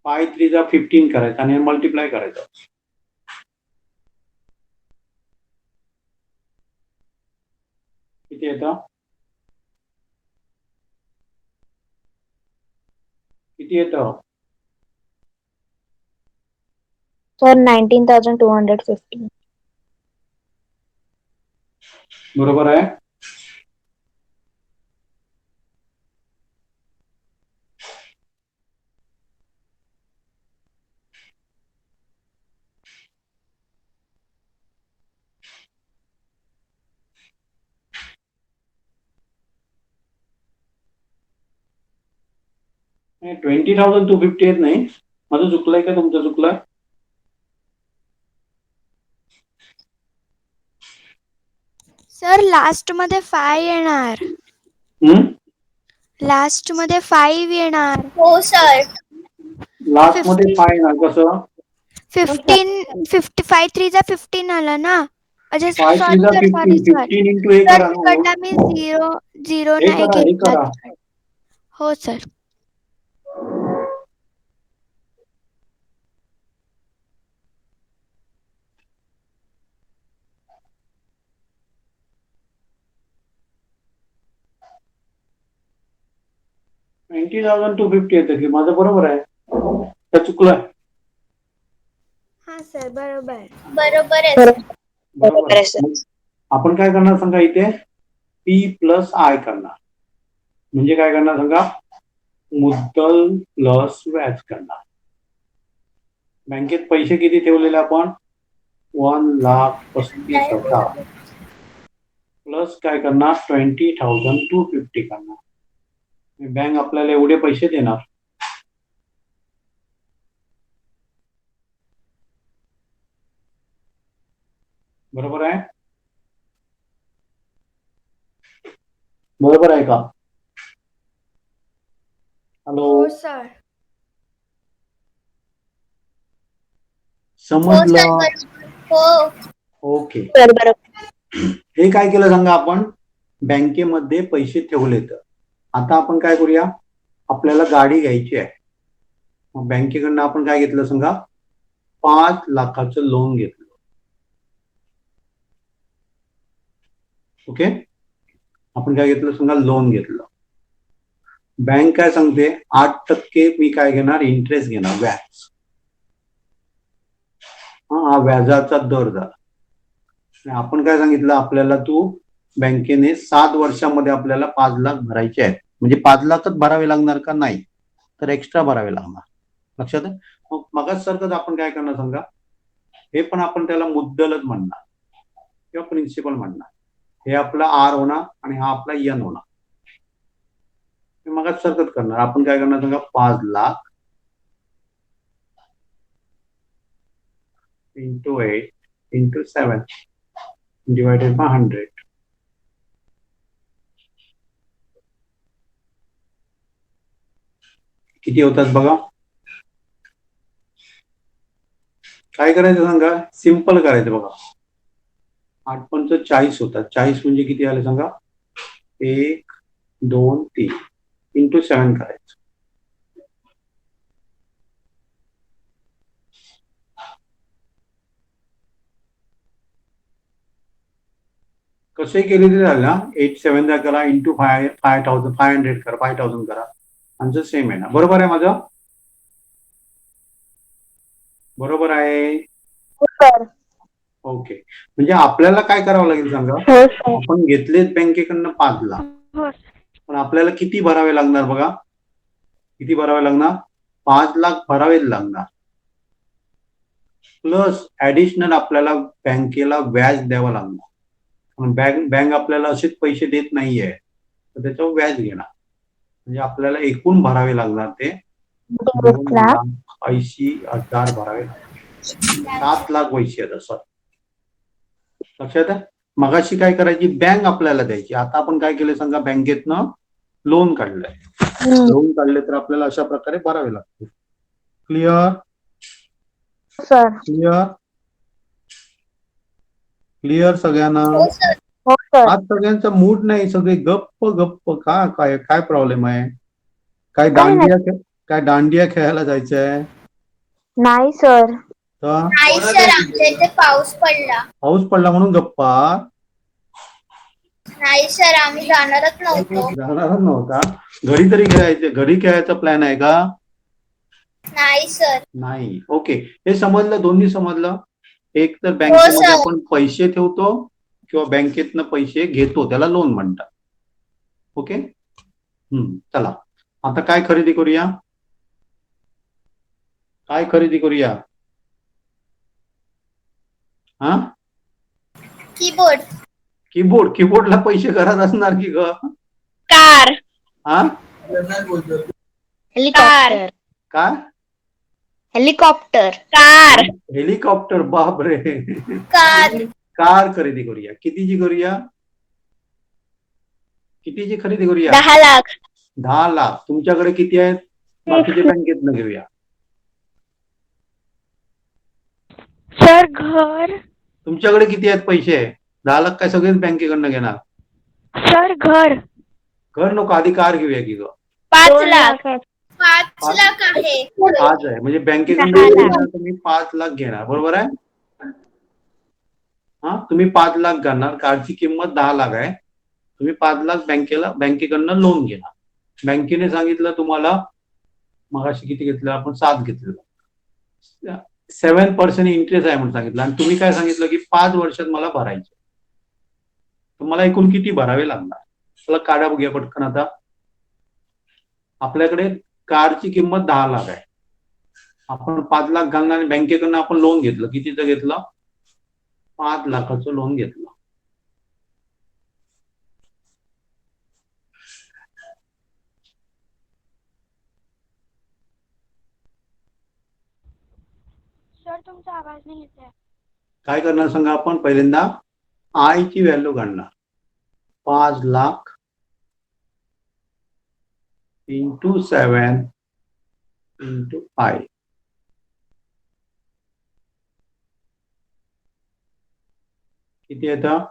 5 3 जा 15 करायचं आणि मल्टिप्लाय करायचं. किती येतं, किती येतं, Sir, 19,250. बरोबर आहे. नाही, 20,250 येत नाही. माझं चुकलंय का तुमचं चुकलंय, सर लास्ट मध्ये 5 येणार, लास्ट मध्ये 5 येणार. हो सर. लास्ट मध्ये 5 ना, कसं 15 3 जा 15 आलं ना. अच्छा 5 सॉरी 3 जा सर, 15, 15 इंटू ए सर करा ना. तिकडला मी झिरो हे नाही करा, हे घेतला. करा. हो सर. $20,250 येतं की, माझं बरोबर आहे का चुकलंय, हा सर बरोबर. बरोबर आहे. बरोबर आहे. मग आपण काय करणार सांगा, इथे पी प्लस आय करणार, म्हणजे काय करणार सांगा, मुद्दल प्लस व्याज करणार. बँकेत पैसे किती ठेवलेले आपण, 1,35,000 प्लस काय करणार, 20,250 करणार. बँक आपल्याला एवढे पैसे देणार. बरोबर आहे, बरोबर आहे का, हॅलो, हो सर. समजलं. हो. ओके, हे काय केलं सांगा, आपण बँकेमध्ये पैसे ठेवले. तर आता आपण काय करूया, आपल्याला गाडी घ्यायची आहे. मग बँकेकडनं आपण काय घेतलं सांगा, 5 लाखाचं लोन घेतलं. ओके, आपण काय घेतलं सांगा, लोन घेतलं. बँक काय सांगते, 8% मी काय घेणार, इंटरेस्ट घेणार, व्याज. हा व्याजाचा दर झाला. आणि आपण काय सांगितलं, आपल्याला तू बँकेने 7 वर्षामध्ये आपल्याला 5 लाख भरायचे आहेत. म्हणजे 5 लाखच भरावे लागणार का? नाही, तर एक्स्ट्रा भरावे लागणार. लक्षात आहे? मग मगाच सारखंच आपण काय करणार सांगा, हे पण आपण त्याला मुद्दलच म्हणणार किंवा प्रिन्सिपल म्हणणार. हे आपला आर होणार आणि हा आपला एन होणार. मगाच सारखंच करणार. आपण काय करणार सांगा, 5 lakh into 8 into 7 divided by 100. किती होतात बघा. काय करायचं सांगा, सिंपल करायचं बघा. 8 पंच 40 होतात. 40 म्हणजे किती आले सांगा, 1 2 3 इंटू 7 करायचं. कसे केले तरी झालं. 8 7 करा इंटू 5,500 करा, 5,000 करा, आन्सर सेम आहे ना. बरोबर आहे माझं? बरोबर आहे. हो सर. ओके. म्हणजे आपल्याला काय करावं लागेल सांगा, हो सर. आपण घेतलेत बँकेकडनं 5 लाख, हो पण आपल्याला किती भरावे लागणार बघा. किती भरावे लागणार? 5 लाख भरावेच लागणार. प्लस ऍडिशनल आपल्याला बँकेला व्याज द्यावं लागणार. बँक आपल्याला असेच पैसे देत नाहीये, तर त्याच्यावर व्याज घेणार. म्हणजे आपल्याला एकूण भरावे लागणार ते 2,80,000 भरावे लागणार. 7 लाख पैसे आहेत असं लक्षात आहे. मगाशी काय करायची, बँक आपल्याला द्यायची. आता आपण काय केलं सांगा, बँकेतनं लोन काढलंय. लोन काढले तर आपल्याला अशा प्रकारे भरावे लागते. क्लिअर? सर. क्लिअर? क्लिअर सगळ्यांना? हो सर. हो सर. आज सगळ्यांचा मूड नाही, सगळे गप्प गप्प. काय काय प्रॉब्लेम आहे? काय काय नाही. काय दांडिया खेळायला जायचंय? नाही सर. तर नाही सर, आमच्या इथे पाऊस पडला. पाऊस पडला म्हणून गप्पा? नाही सर, आम्ही जाणारच नव्हतो. जाणारच नव्हता. घरी तरी खेळायचे, घरी खेळायचा प्लॅन आहे का? नाही सर. नाही. ओके, हे समजलं, दोन्ही समजलं. एक तर बँकेमध्ये सर. आपण पैसे ठेवतो किंवा बँकेतनं पैसे घेतो, त्याला लोन म्हणतात. ओके. चला आता काय खरेदी करूया? काय खरेदी करूया? हा, कीबोर्ड. कीबोर्डला पैसे घरात असणार की ग? कार. हा, हेलिकॉप्टर. काय? हेलिकॉप्टर. कार. हेलिकॉप्टर? बापरे. कार. कार खरेदी करूया. कितीची करूया? कितीची खरेदी करूया? 10 लाख. 10 लाख. तुमच्याकडे किती आहेत? बाकीचे बँकेतनं घेऊया. सर घर. तुमच्याकडे किती आहेत पैसे? 10 लाख काय सगळेच बँकेकडनं घेणार? सर घर. घर नको, आधी कार घेऊया की ग. 5 लाख. 5 लाख आहे. आज आहे म्हणजे 10 बँकेकडनं लाख. तुम्ही 5 लाख घेणार, बरोबर आहे? हा, तुम्ही 5 लाख घेणार. कारची किंमत 10 लाख आहे. तुम्ही 5 लाख बँकेकडनं लोन घेणार. बँकेने सांगितलं तुम्हाला, मगाशी किती घेतलं आपण? 7 घेतलेलं. 7% इंटरेस्ट आहे म्हणून सांगितलं. आणि तुम्ही काय सांगितलं की 5 वर्षात मला भरायचे. तर मला एकूण किती भरावे लागणार? चला काढा बघूया पटकन. आता आपल्याकडे कारची किंमत 10 लाख आहे. आपण 5 लाख घालणार आणि बँकेकडनं आपण लोन घेतलं. कितीचं घेतलं? 5 लाखाचं लोन घेतलं. सर तुमचा आवाज नाही येत आहे. काय करणार सांगा, आपण पहिल्यांदा आय ची व्हॅल्यू काढणार. 5 लाख इंटू 7 इंटू आय. किती येतं?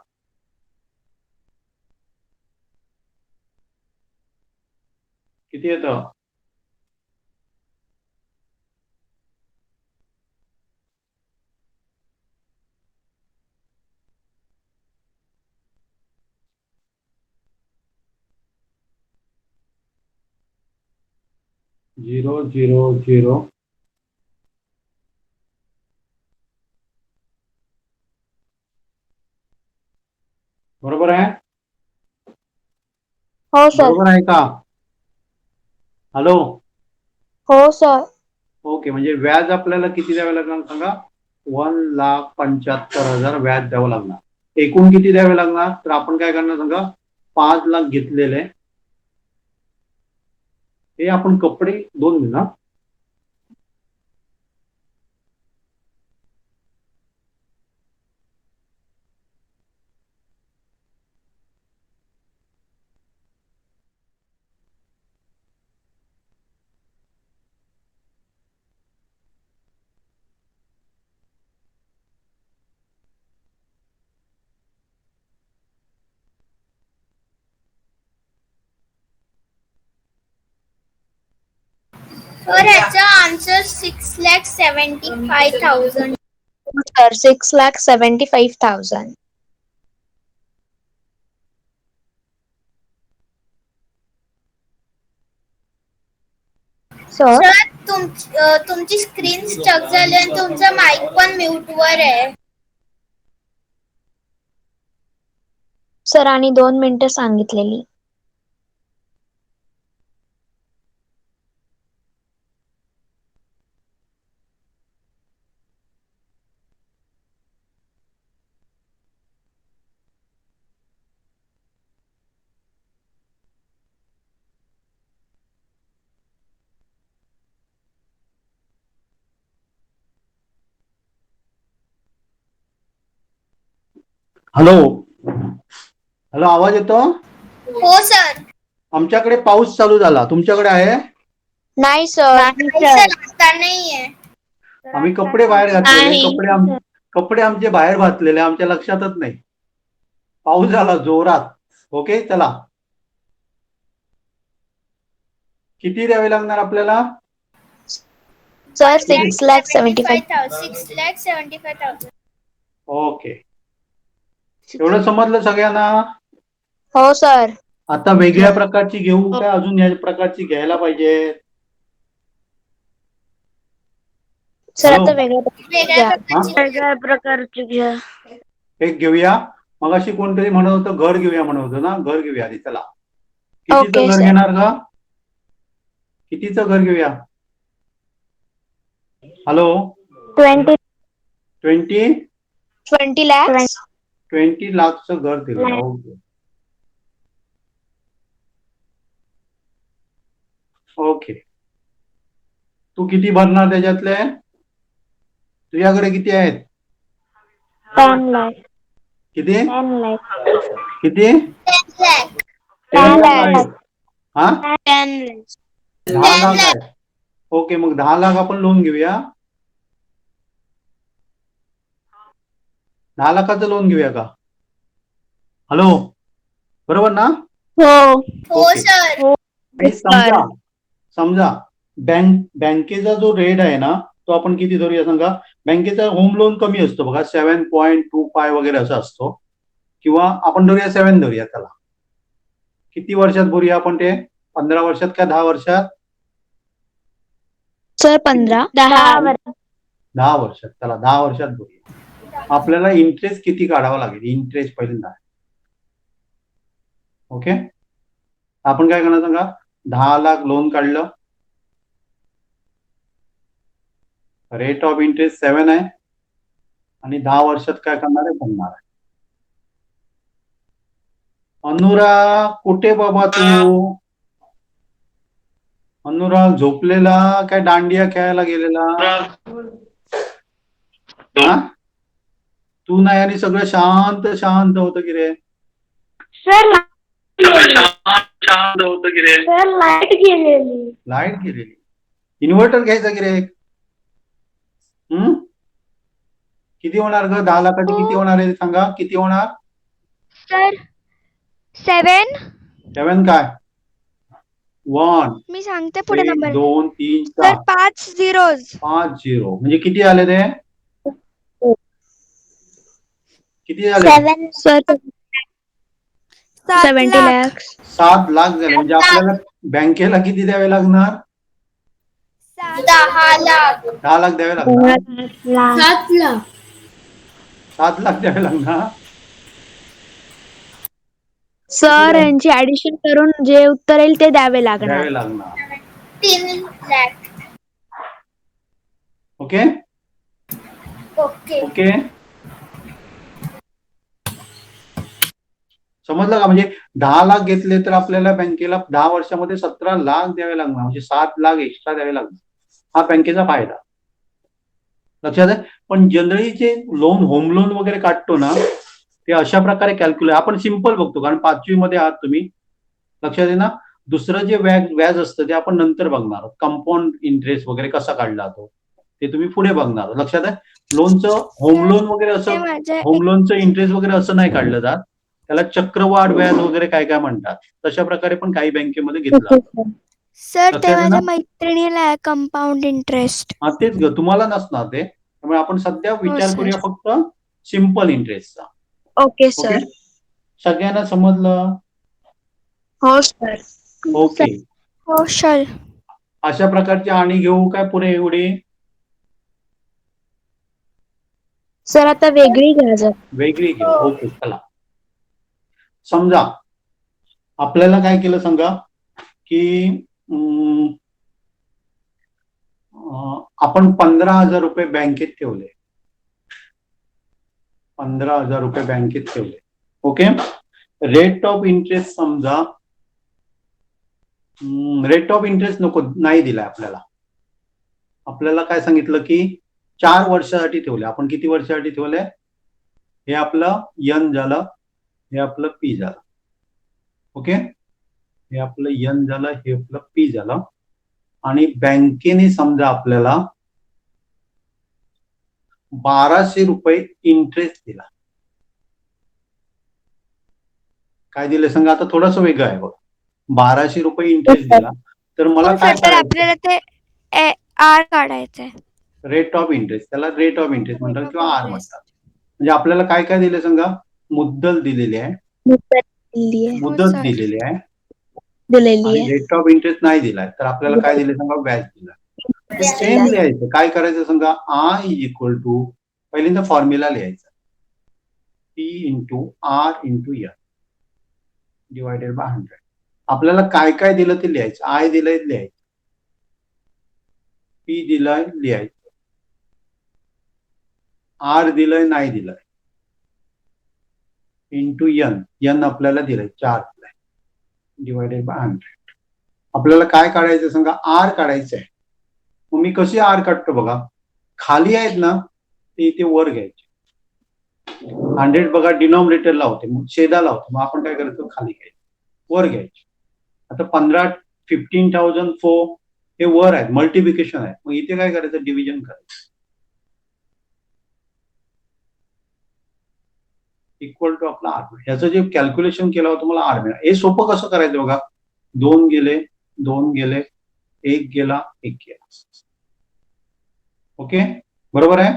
किती येतं? झिरो झिरो झिरो हो सर. बरोबर आहे का? हॅलो. हो सर. ओके, म्हणजे व्याज आपल्याला किती द्यावे लागणार सांगा? 1,75,000 व्याज द्यावं लागणार. एकूण किती द्यावे लागणार? तर आपण काय करणार सांगा? 5 लाख घेतलेले, हे आपण कपडे 2 घेणार. सर याचा आन्सर 6,75,000. सर 6,75,000. सर. सर तुमची स्क्रीन स्टक झाली आणि तुमचा माईक पण म्यूट वर आहे. सरांनी 2 मिनिटं सांगितलेली. हॅलो. हॅलो, आवाज येतो? हो सर. आमच्याकडे पाऊस चालू झाला, तुमच्याकडे आहे? नाही सर. सर आता नाहीये. आम्ही कपडे बाहेर घातलेले, कपडे आमचे बाहेर घातलेले, आमच्या लक्षातच नाही. पाऊस झाला जोरात. ओके, चला. किती द्यावे लागणार आपल्याला? सर 6,75,000. 6,75,000. ओके, एवढं समजलं सगळ्यांना? हो सर. आता वेगळ्या प्रकारची घेऊ का अजून या प्रकारची घ्यायला पाहिजे? Sir hello? आता वेगळ्या प्रकारची घ्या. एक घेऊया. मगाशी कोणतरी म्हणत होतं घर घेऊया, म्हणत होतं ना. घर घेऊया आधी, चला. कितीचं ओके, घर सर. घेणार का? कितीचं घर घेऊया? हॅलो. 20 20 lakhs. 20 लाखचं घर घेऊया. ओके. ओके, तू किती भरणार त्याच्यातले? तुझ्याकडे किती आहेत? 10 lakhs. किती? 10 lakhs. किती? 10 lakh. 10 लाख lakhs. आहेत. हा, 10 lakhs. 10 लाख आहेत. ओके, मग 10 लाख आपण लोन घेऊया. 10 लाखाचं लोन घेऊया का? हॅलो, बरोबर ना? हो. हो ओके. सर. आणि समजा बँकेचा जो रेट आहे ना, तो आपण किती धरूया सांगा? बँकेचा होम लोन कमी असतो बघा, 7.25 वगैरे असा असतो, किंवा आपण धरूया 7 धरूया. त्याला किती वर्षात भरूया आपण ते? 15 वर्षात का 10 वर्षात? सर 15. 10 वर्षात. त्याला 10 वर्षात भरूया. आपल्याला इंटरेस्ट किती काढावा लागेल? इंटरेस्ट पहिल्यांदा. ओके, आपण काय करणार सांगा? 10 लाख लोन काढलं, रेट ऑफ इंटरेस्ट 7 आहे, आणि 10 वर्षात काय करणार आहे? भरणार आहे. अनुराग कुठे बाबा तू? अनुराग झोपलेला काय दांडिया खेळायला गेलेला? हा, तू नाही आणि सगळं शांत शांत होतं की रे? सर शांत होतं की रे? सर लाईट गेलेली. लाईट गेलेली. इन्व्हर्टर घ्यायचा की रे? किती होणार ग? 10 लाखाची किती होणार आहे सांगा? किती होणार? सर 7. 7 काय? 1 मी सांगते पुढे नंबर. 2 3 sir 4 5 zeros. 5 0 म्हणजे किती आले ते? किती झाले? 7. Sir 70 lakhs. 7 लाख झाले. म्हणजे आपल्याला बँकेला किती द्यावे लागणार? 10 लाख. 10 लाख द्यावे लागणार. 7 लाख. 7 लाख द्यावे लागणार. सर यांची ऍडिशन करून जे उत्तर येईल ते द्यावे लागणार. द्यावे लागणार. 3 लाख. Okay okay. ओके समजलं का? म्हणजे 10 लाख घेतले तर आपल्याला बँकेला 10 वर्षामध्ये 17 लाख द्यावे लागणार, म्हणजे 7 लाख एक्स्ट्रा द्यावे लागणार. हा बँकेचा फायदा लक्षात आहे. पण जनरली जे लोन, होम लोन वगैरे काढतो ना, ते अशा प्रकारे कॅल्क्युलेट आपण सिंपल बघतो, कारण 5वी मध्ये आहात तुम्ही, लक्षात आहे ना. दुसरं जे व्याज असतं ते आपण नंतर बघणार. कंपाऊंड इंटरेस्ट वगैरे कसा काढला जातो ते तुम्ही पुढे बघणार. लक्षात आहे. लोनचं होम लोन वगैरे असं, होम लोनचं इंटरेस्ट वगैरे असं नाही काढलं जात, त्याला चक्रवाढ व्याज वगैरे काय काय म्हणतात. तशा प्रकारे पण काही बँकेमध्ये घेतला. सर लक्षात ते आहे ना? माझ्या मैत्रिणीला आहे कंपाऊंड इंटरेस्ट. हा तेच ग, तुम्हाला नसणार ते. त्यामुळे आपण सध्या विचार सर. करूया फक्त सिंपल इंटरेस्टचा. Okay okay, sir. सगळ्यांना समजलं? हो सर. ओके, हो सर. अशा प्रकारची आणि घेऊ काय पुढे एवढी? सर आता वेगळी घ्या जर. वेगळी घेऊ. ओके चला. समजा आपल्याला काय केलं सांगा की आपण 15,000 रुपये बँकेत ठेवले. 15,000 रुपये बँकेत ठेवले. ओके, रेट ऑफ इंटरेस्ट समजा रेट ऑफ इंटरेस्ट नको, नाही दिलाय आपल्याला. आपल्याला काय सांगितलं की 4 वर्षासाठी ठेवले. आपण किती वर्षासाठी ठेवले? हे आपलं यन झालं, हे आपलं पी झालं. ओके, हे आपलं यन झालं, हे आपलं पी झालं. आणि बँकेने समजा आपल्याला 1200 रुपये इंटरेस्ट दिला. काय दिले सांगा? आता थोडस वेगळं आहे बघ. 1200 रुपये इंटरेस्ट दिला तर मला काय तर करायचं? आपल्याला ते आर काढायचंय. रेट ऑफ इंटरेस्ट, त्याला रेट ऑफ इंटरेस्ट म्हणतात किंवा आर म्हणतात. म्हणजे आपल्याला काय काय दिले सांगा? मुद्दल दिलेली आहे, मुदत सर. दिलेली आहे, दिलेली आणि आहे. रेट ऑफ इंटरेस्ट नाही दिलाय. तर आपल्याला काय दिले सांगा? व्याज दिला. सेम लिहायचं. काय करायचं सांगा? आय इज इक्वल टू, पहिल्यांदा फॉर्म्युला लिहायचा, P into R into N divided by 100. आपल्याला काय काय दिलं ते लिहायचं. आय दिलंय लिहायचं, पी दिलंय लिहायचं, आर दिलंय नाही दिलंय, इंटू एन, एन आपल्याला दिलंय 4 दिलंय डिवायडेड बाय 100. आपल्याला काय काढायचं सांगा? आर काढायचं आहे. मग मी कशी आर काढतो बघा. खाली आहेत ना ते इथे वर घ्यायचे. 100 बघा डिनॉमिनेटरला होते, मग छेदाला होते, मग आपण काय करायचं? खाली घ्यायचं, वर घ्यायचे. आता 15,004 हे वर आहेत, मल्टिप्लिकेशन आहे. मग इथे काय करायचं? डिव्हिजन करायचं. इक्वल टू आपला आर. ह्याचं जे कॅल्क्युलेशन केलं होतं मला आर मिळालं. हे सोपं कसं करायचं बघा. 2 गेले, 2 गेले, 1 गेला, 1 गेला. ओके, बरोबर आहे?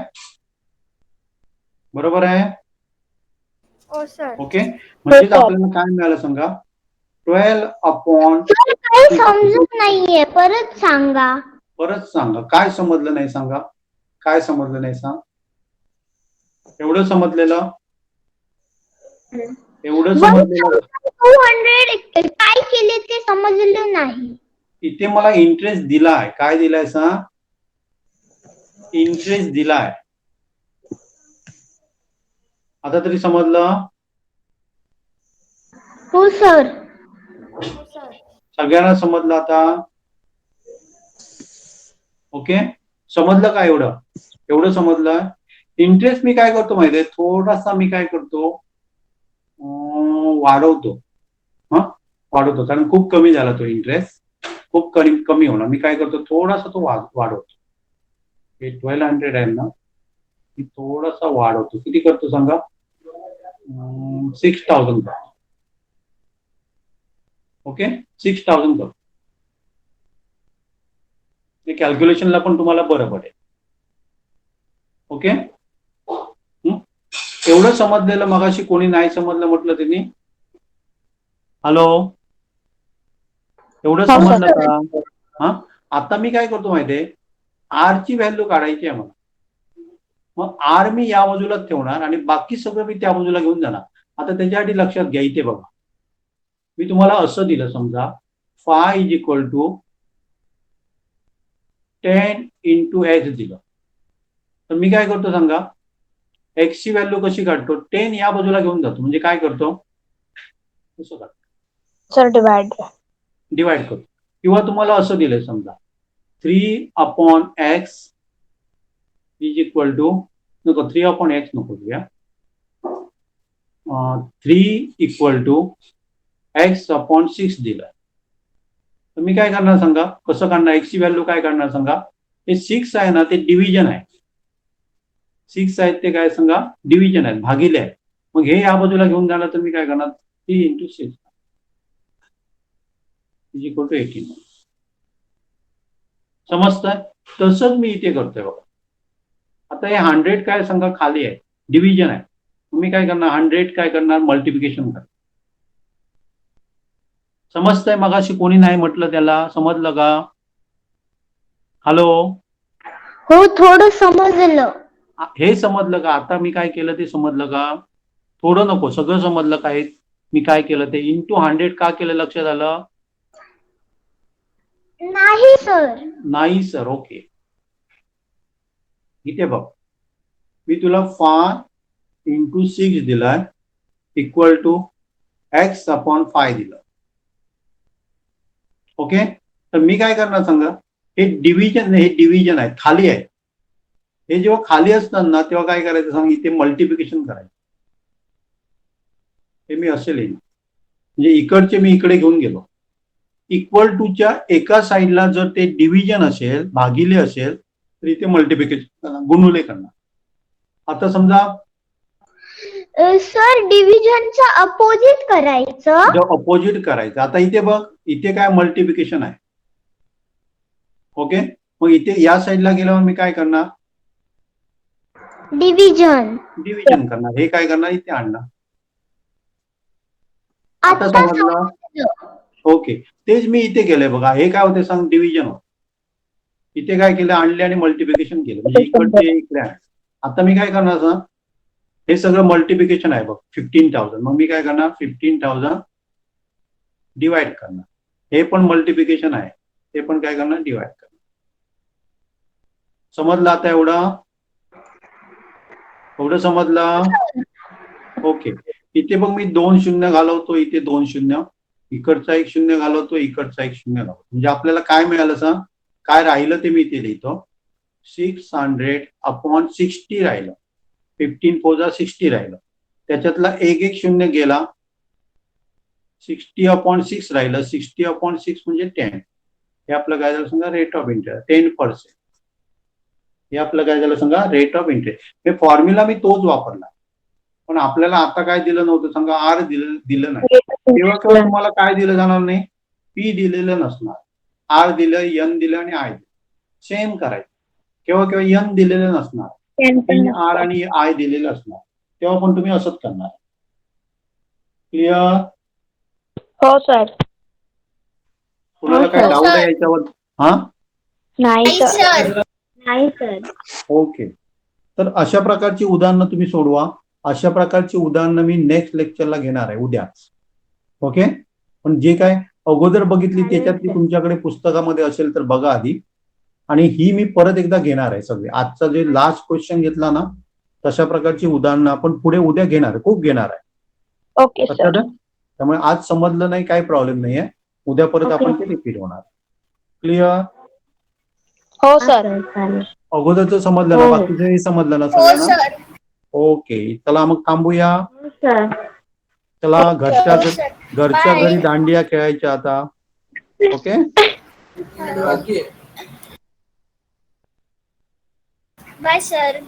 बरोबर आहे? हो सर. ओके, म्हणजेच आपल्याला काय मिळालं सांगा? 12 अपॉन. काही समजत नाहीये, परत सांगा. परत सांगा. काय समजलं नाही सांगा? काय समजलं नाही सांग? एवढं समजलेलं? एवढं समजलेलं? 200 काय केले ते समजलं नाही. इथे मला इंटरेस्ट दिलाय. काय दिलाय सांग? इंटरेस्ट दिलाय. आता तरी समजलं? हो सर. सगळ्यांना समजलं आता? ओके, समजलं का? एवढं एवढं समजलं. इंटरेस्ट मी काय करतो माहितीये? थोडासा मी काय करतो? वाढवतो. वाढवतो, कारण खूप कमी झाला तो इंटरेस्ट, खूप कमी होणार. मी काय करतो? थोडासा तो वाढवतो. हे 1200 आहे ना, मी थोडासा वाढवतो. किती करतो सांगा? 6,000 करतो. ओके, 6,000 करतो. कॅल्क्युलेशनला पण तुम्हाला बरं पडेल. ओके, एवढं समजलेलं. मगाशी कोणी नाही समजलं म्हटलं त्यांनी? हॅलो, एवढं समजलं का? हा, आता मी काय करतो माहितीये? आर ची व्हॅल्यू काढायची आहे मला. मग आर मी या बाजूला ठेवणार आणि बाकी सगळं मी त्या बाजूला घेऊन जाणार. आता त्याच्यासाठी लक्षात घ्या, इथे बघा, मी तुम्हाला असं दिलं समजा phi is equal to 10 into X दिलं, तर मी काय करतो सांगा, एक्स ची व्हॅल्यू कशी काढतो, 10 या बाजूला घेऊन जातो, म्हणजे काय करतो, कसं काढतो, सर डिवाइड डिवाइड करतो. किंवा तुम्हाला असं दिलंय समजा 3/x इज इक्वल टू, नको 3/x नको घेऊया, 3 इक्वल टू x/6 दिलं, तर मी काय करणार सांगा, कसं काढणार, एक्स ची व्हॅल्यू काय काढणार सांगा, हे 6 आहे ना ते डिव्हिजन आहे, 6 आहेत ते काय सांगा डिव्हिजन आहेत, भागिले आहे, मग हे या बाजूला घेऊन जाणार, तर मी काय करणार 3 इंटू 6 इज इक्वल टू 18. समजतंय? तसंच मी इथे करतोय बघा. आता हे 100 काय सांगा खाली आहे, डिव्हिजन आहे, मी काय करणार 100 काय करणार मल्टिप्लिकेशन करणार. समजतंय? मगाशी कोणी नाही म्हटलं त्याला, समजलं का? हॅलो, हो थोडं समजलं. हे समजलं का? आता मी काय केलं ते समजलं का? थोडं नको, सगळं समजलं काय मी काय केलं ते. इंटू 100 का केलं लक्षात आलं? नाही सर. नाही सर. ओके, इथे बघ, मी तुला 5 इंटू 6 दिलाय इक्वल टू x/5 दिलं. ओके, तर मी काय करणार सांगा, हे डिव्हिजन आहे, खाली आहे, हे जेव्हा खाली असतात ना तेव्हा काय करायचं सांग, इथे मल्टिप्लिकेशन करायचं. हे मी असे लिहिलं, म्हणजे इकडचे मी इकडे घेऊन गेलो, इक्वल टूच्या एका साईडला जर ते डिव्हिजन असेल, भागिले असेल, तर इथे मल्टिप्लिकेशन करणार, गुणुले करणार. आता समजा सर डिव्हिजनचं अपोजिट करायचं. अपोजिट करायचं. आता इथे बघ, इथे काय मल्टिप्लिकेशन आहे. ओके, मग इथे या साईडला गेल्यावर मी काय करणार, डिव्हिजन करणार. हे काय करणार, इथे आणणार. आता समजलं? ओके, तेच मी इथे केलंय बघा. हे काय होते सांग, डिव्हिजन होत. इथे काय केलं, आणले आणि मल्टिप्लिकेशन केलं, म्हणजे इकडचे इकडे आहे. आता मी काय करणार सांग, हे सगळं मल्टिप्लिकेशन आहे बघ, 15,000. मग मी काय करणार, 15,000 डिवाइड करणार. हे पण मल्टिप्लिकेशन आहे, ते पण काय करणार, डिवाइड करणार. समजलं आता एवढं समजलं? ओके, इथे बघ मी 2 शून्य घालवतो, इथे 2 शून्य, इकडचा 1 शून्य घालवतो, इकडचा 1 शून्य घालवतो, म्हणजे आपल्याला काय मिळालं सांग, काय राहिलं ते मी इथे लिहितो, 600/60 राहिलं, 15 4 60 राहिलं, त्याच्यातला 1 शून्य गेला, 60/6 राहिलं, 60/6 म्हणजे 10. हे आपलं काय झालं सांगा, रेट ऑफ इंटरेस्ट 10%. हे आपलं काय झालं सांगा, रेट ऑफ इंटरेस्ट. हे फॉर्म्युला मी तोच वापरला, पण आपल्याला आता काय दिलं नव्हतं सांगा, आर दिलं नाही. तेव्हा केव्हा तुम्हाला काय दिलं जाणार नाही, पी दिलेलं नसणार, आर दिलं, एन दिलं आणि आय दिलं. सेम करायचं. केव्हा एन दिलेलं नसणार, पी, आर आणि आय दिलेलं असणार, तेव्हा पण तुम्ही असंच करणार. क्लिअर? हो सर. कुणाला काय डाऊट आहे याच्यावर? हा, नाही सर. नाही सर. ओके, तर अशा प्रकारची उदाहरणं तुम्ही सोडवा. अशा प्रकारची उदाहरणं मी नेक्स्ट लेक्चरला घेणार आहे उद्याच. ओके, पण जे काय अगोदर बघितली त्याच्यातली तुमच्याकडे पुस्तकामध्ये असेल तर बघा आधी, आणि ही मी परत एकदा घेणार आहे सगळे. आजचा जे लास्ट क्वेश्चन घेतला ना, तशा प्रकारची उदाहरणं आपण पुढे उद्या घेणार आहे, खूप घेणार आहे. Okay sir. त्यामुळे आज समजलं नाही काही प्रॉब्लेम नाहीये, उद्या परत आपण ते रिपीट होणार. क्लिअर? हो सर. अगोदरच समजलं ना, बाकीचंही समजलं ना हो सगळ्यांना? सर. ओके, चला मग थांबूया. सर. चला, घरच्या हो, सर. घरी दांडिया खेळायच्या आता. Okay, bye sir.